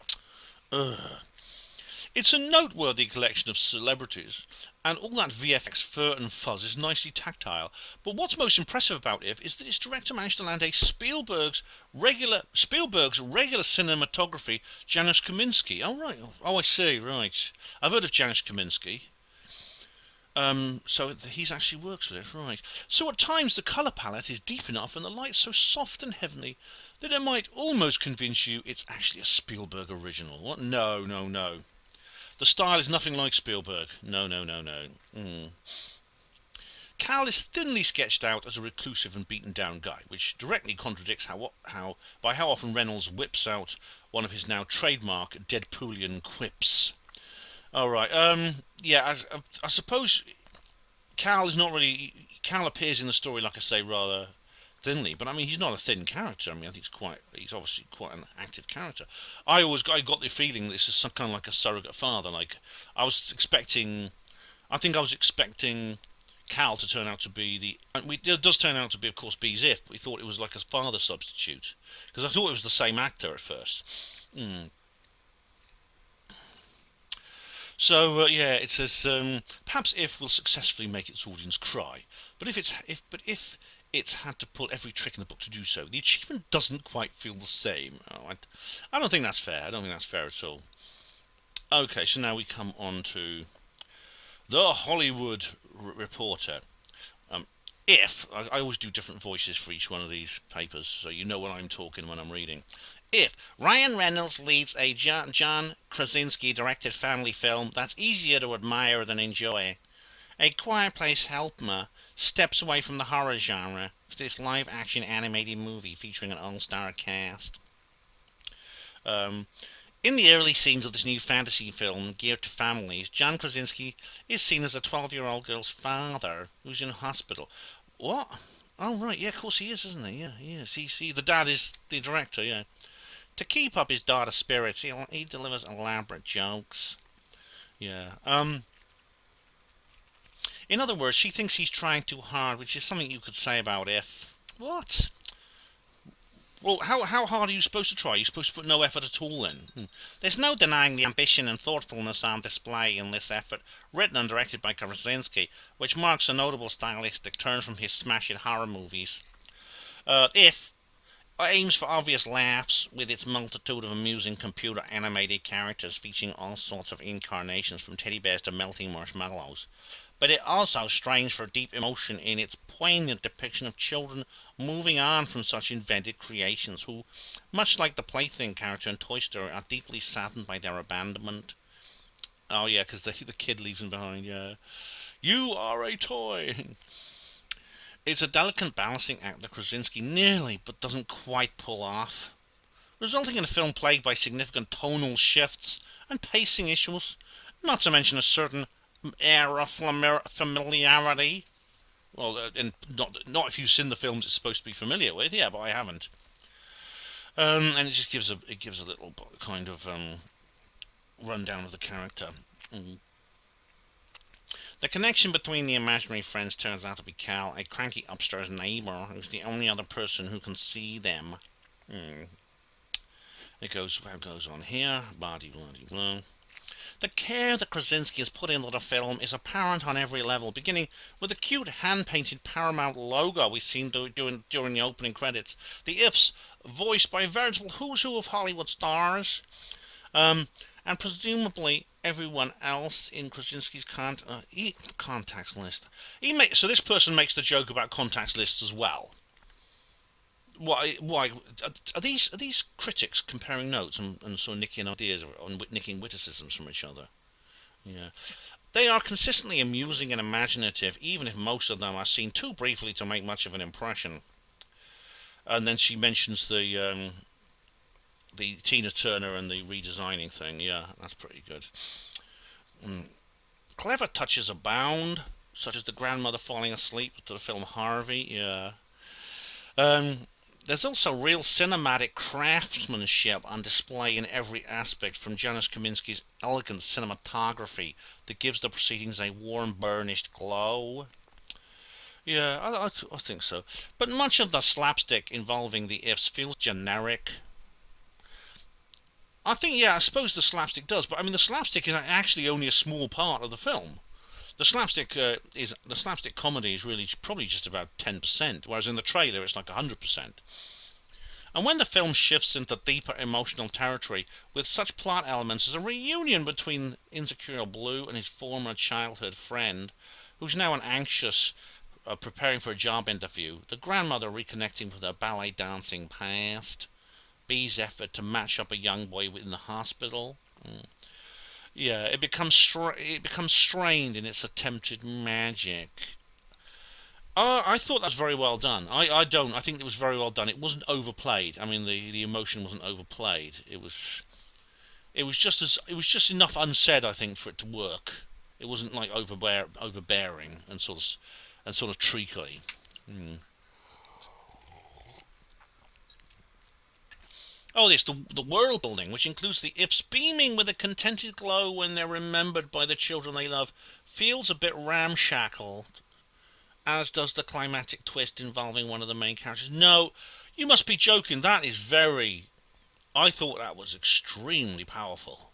It's a noteworthy collection of celebrities, and all that VFX fur and fuzz is nicely tactile. But what's most impressive about it is that its director managed to land a Spielberg's regular cinematography, Janusz Kaminski. Oh, right. Oh, I see, right. I've heard of Janusz Kaminski. So he's actually works with it, right. So at times the colour palette is deep enough and the light so soft and heavenly that it might almost convince you it's actually a Spielberg original. What? No. The style is nothing like Spielberg. No. Cal is thinly sketched out as a reclusive and beaten down guy, which directly contradicts how often Reynolds whips out one of his now trademark Deadpoolian quips. Alright, yeah, I suppose Cal appears in the story, like I say, rather thinly, but I mean, he's not a thin character. I mean, I think he's obviously quite an active character. I got the feeling this is some kind of like a surrogate father. Like, I was expecting Cal to turn out to be it does turn out to be, of course, Bees If, but we thought it was like a father substitute, because I thought it was the same actor at first. So yeah, it says perhaps If will successfully make its audience cry, but if it's had to pull every trick in the book to do so, the achievement doesn't quite feel the same. I don't think that's fair. I don't think that's fair at all. Okay, so now we come on to The Hollywood Reporter. If I always do different voices for each one of these papers, so you know what I'm talking when I'm reading. If Ryan Reynolds leads a John Krasinski directed family film that's easier to admire than enjoy, A Quiet Place Helpma steps away from the horror genre for this live action animated movie featuring an all star cast. Um, in the early scenes of this new fantasy film geared to families, John Krasinski is seen as a 12-year-old girl's father who's in hospital. What? Oh, right, yeah, of course he is, isn't he? Yeah, he is. The dad is the director, yeah. To keep up his daughter's spirits, he delivers elaborate jokes. Yeah. In other words, she thinks he's trying too hard, which is something you could say about If. What? Well, how hard are you supposed to try? You're supposed to put no effort at all in. There's no denying the ambition and thoughtfulness on display in this effort, written and directed by Krasinski, which marks a notable stylistic turn from his smash hit horror movies. If aims for obvious laughs with its multitude of amusing computer animated characters featuring all sorts of incarnations from teddy bears to melting marshmallows. But it also strains for deep emotion in its poignant depiction of children moving on from such invented creations who, much like the plaything character in Toy Story, are deeply saddened by their abandonment. Oh yeah, because the kid leaves them behind, yeah. You are a toy! It's a delicate balancing act that Krasinski nearly but doesn't quite pull off, resulting in a film plagued by significant tonal shifts and pacing issues, not to mention a certain air of familiarity. Well, and not if you've seen the films it's supposed to be familiar with, yeah, but I haven't. And it just gives a little kind of rundown of the character. Mm. The connection between the imaginary friends turns out to be Cal, a cranky upstairs neighbour who's the only other person who can see them. It goes on here, blah blah blah. The care that Krasinski has put into the film is apparent on every level, beginning with the cute hand-painted Paramount logo we've seen during the opening credits. The Ifs, voiced by veritable who's who of Hollywood stars, and presumably everyone else in Krasinski's contacts list. So this person makes the joke about contacts lists as well. Why are these critics comparing notes and sort of nicking ideas or nicking witticisms from each other? Yeah, they are consistently amusing and imaginative, even if most of them are seen too briefly to make much of an impression. And then she mentions the Tina Turner and the redesigning thing. Yeah, that's pretty good. Clever touches abound, such as the grandmother falling asleep to the film Harvey. Yeah. There's also real cinematic craftsmanship on display in every aspect, from Janusz Kaminski's elegant cinematography that gives the proceedings a warm, burnished glow. Yeah, I think so. But much of the slapstick involving the Ifs feels generic. I suppose the slapstick does, but I mean, the slapstick is actually only a small part of the film. The slapstick comedy is really probably just about 10%, whereas in the trailer it's like 100%. And when the film shifts into deeper emotional territory with such plot elements as a reunion between insecure Blue and his former childhood friend, who's now an anxious preparing for a job interview, the grandmother reconnecting with her ballet dancing past, B's effort to match up a young boy in the hospital. Yeah, it becomes strained in its attempted magic. I thought that was very well done. I don't. I think it was very well done. It wasn't overplayed. I mean, the emotion wasn't overplayed. It was just enough unsaid, I think, for it to work. It wasn't like overbearing and sort of treacly. Oh, yes, the world building, which includes the Ifs beaming with a contented glow when they're remembered by the children they love, feels a bit ramshackle, as does the climactic twist involving one of the main characters. No, you must be joking. That is very... I thought that was extremely powerful.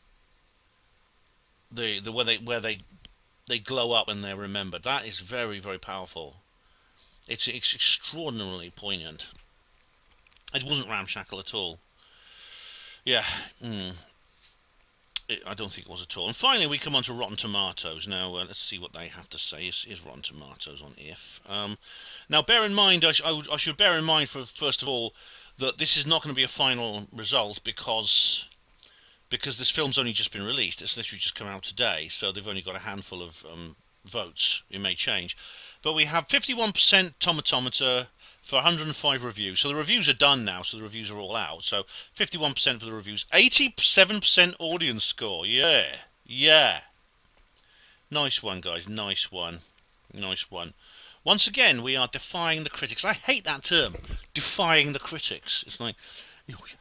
The where they glow up and they're remembered. That is very, very powerful. It's extraordinarily poignant. It wasn't ramshackle at all. Yeah. I don't think it was at all. And finally, we come on to Rotten Tomatoes. Now, let's see what they have to say. Is Rotten Tomatoes on If? Now, bear in mind, I should bear in mind, first of all, that this is not going to be a final result because this film's only just been released. It's literally just come out today, so they've only got a handful of votes. It may change. But we have 51% Tomatometer for 105 reviews. So the reviews are done now, so the reviews are all out. So 51% for the reviews. 87% audience score. Yeah. Yeah. Nice one, guys. Nice one. Nice one. Once again, we are defying the critics. I hate that term, defying the critics. It's like,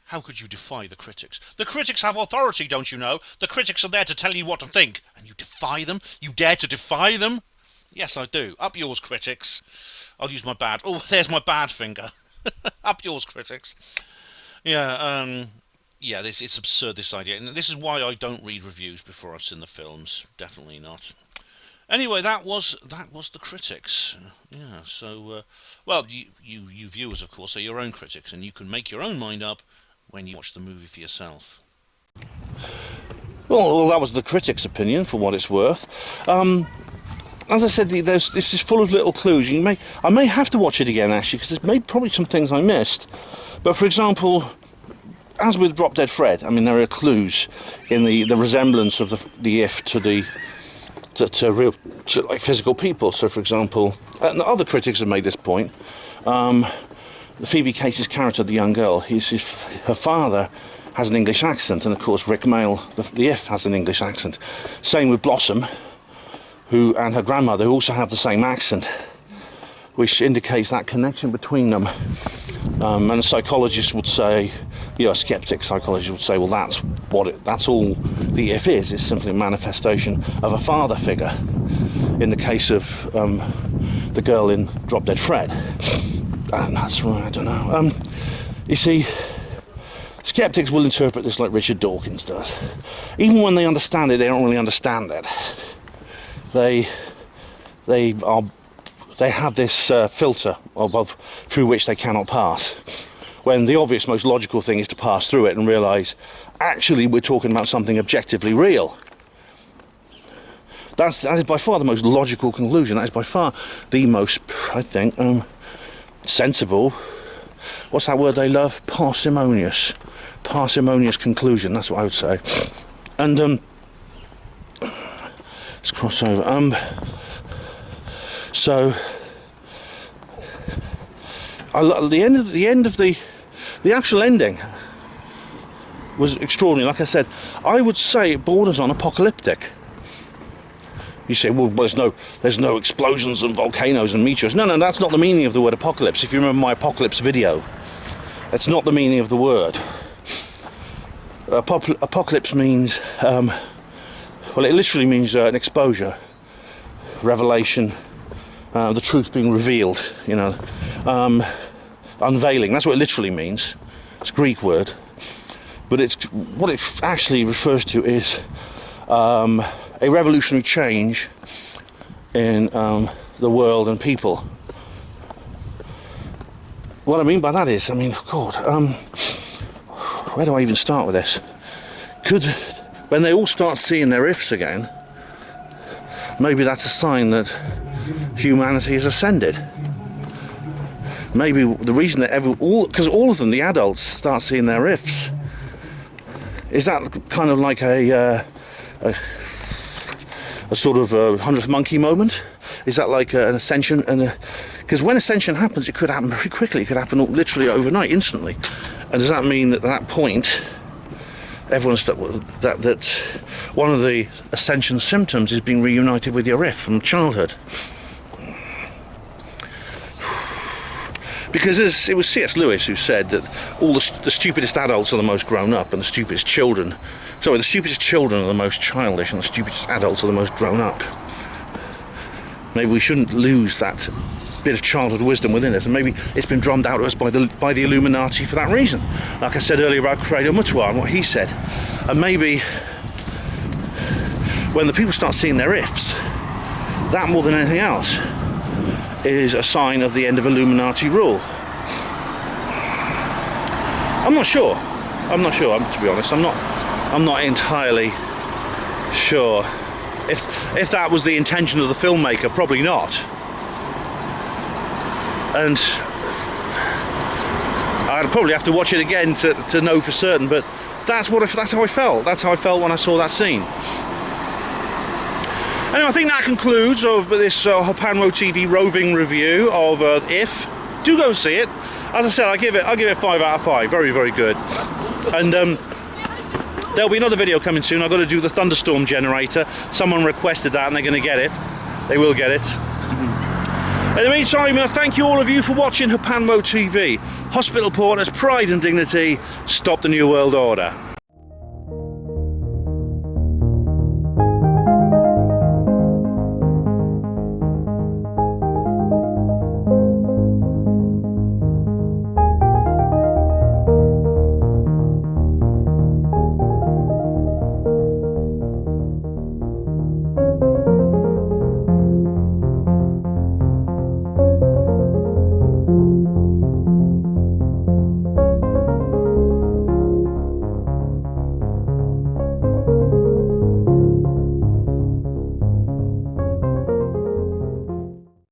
how could you defy the critics? The critics have authority, don't you know? The critics are there to tell you what to think. And you defy them? You dare to defy them? Yes, I do. Up yours, critics. I'll use my bad... Oh, there's my bad finger. Up yours, critics. Yeah, yeah, it's absurd, this idea. And this is why I don't read reviews before I've seen the films. Definitely not. Anyway, that was the critics. Yeah, so, well, you viewers, of course, are your own critics, and you can make your own mind up when you watch the movie for yourself. Well, that was the critics' opinion, for what it's worth. As I said, this is full of little clues. I may have to watch it again, actually, because there's probably some things I missed. But, for example, as with Drop Dead Fred, I mean, there are clues in the resemblance of the If to real like physical people. So, for example, and other critics have made this point. Phoebe Cates' character, the young girl, her father has an English accent, and of course Rick Mayall, the If, has an English accent. Same with Blossom, and her grandmother, who also have the same accent, which indicates that connection between them. And a psychologist would say, a skeptic psychologist would say, well, that's all the If is. It's simply a manifestation of a father figure. In the case of the girl in Drop Dead Fred, and that's right. I don't know. You see, skeptics will interpret this like Richard Dawkins does. Even when they understand it, they don't really understand it. They have this filter through which they cannot pass, when the obvious, most logical thing is to pass through it and realise, actually, we're talking about something objectively real. That is by far the most logical conclusion. That is by far the most, I think, sensible. What's that word they love? Parsimonious. Parsimonious conclusion. That's what I would say. And let's cross over. So, the actual ending was extraordinary. Like I said, I would say it borders on apocalyptic. You say, well, there's no explosions and volcanoes and meteors. No, that's not the meaning of the word apocalypse. If you remember my apocalypse video, that's not the meaning of the word. Apocalypse means, well, it literally means an exposure, revelation, the truth being revealed, unveiling. That's what it literally means. It's a Greek word, but what it actually refers to is a revolutionary change in the world and people. What I mean by that is, God, where do I even start with this? When they all start seeing their ifs again, maybe that's a sign that humanity has ascended. Maybe the reason that because all of them, the adults, start seeing their ifs, is that kind of like a sort of 100th monkey moment? Is that like an ascension? Because when ascension happens, it could happen very quickly. It could happen literally overnight, instantly. And does that mean that at that point, that one of the ascension symptoms is being reunited with your if from childhood? Because it was C.S. Lewis who said that all the stupidest adults are the most grown up, and the stupidest children are the most childish, and the stupidest adults are the most grown up. Maybe we shouldn't lose that bit of childhood wisdom within us, and maybe it's been drummed out of us by the Illuminati for that reason. Like I said earlier about Credo Mutwa and what he said. And maybe when the people start seeing their ifs, that more than anything else is a sign of the end of Illuminati rule. I'm not sure, to be honest. I'm not entirely Sure. If that was the intention of the filmmaker, probably not. And I'd probably have to watch it again to know for certain, but that's how I felt. That's how I felt when I saw that scene. Anyway, I think that concludes of this Hopanwo TV roving review of If. Do go and see it. As I said, I give it 5 out of 5. Very, very good. And there'll be another video coming soon. I've got to do the thunderstorm generator. Someone requested that, and they're going to get it. They will get it. In the meantime, thank you all of you for watching Hopanwo TV. Hospital Porters, pride and dignity. Stop the New World Order.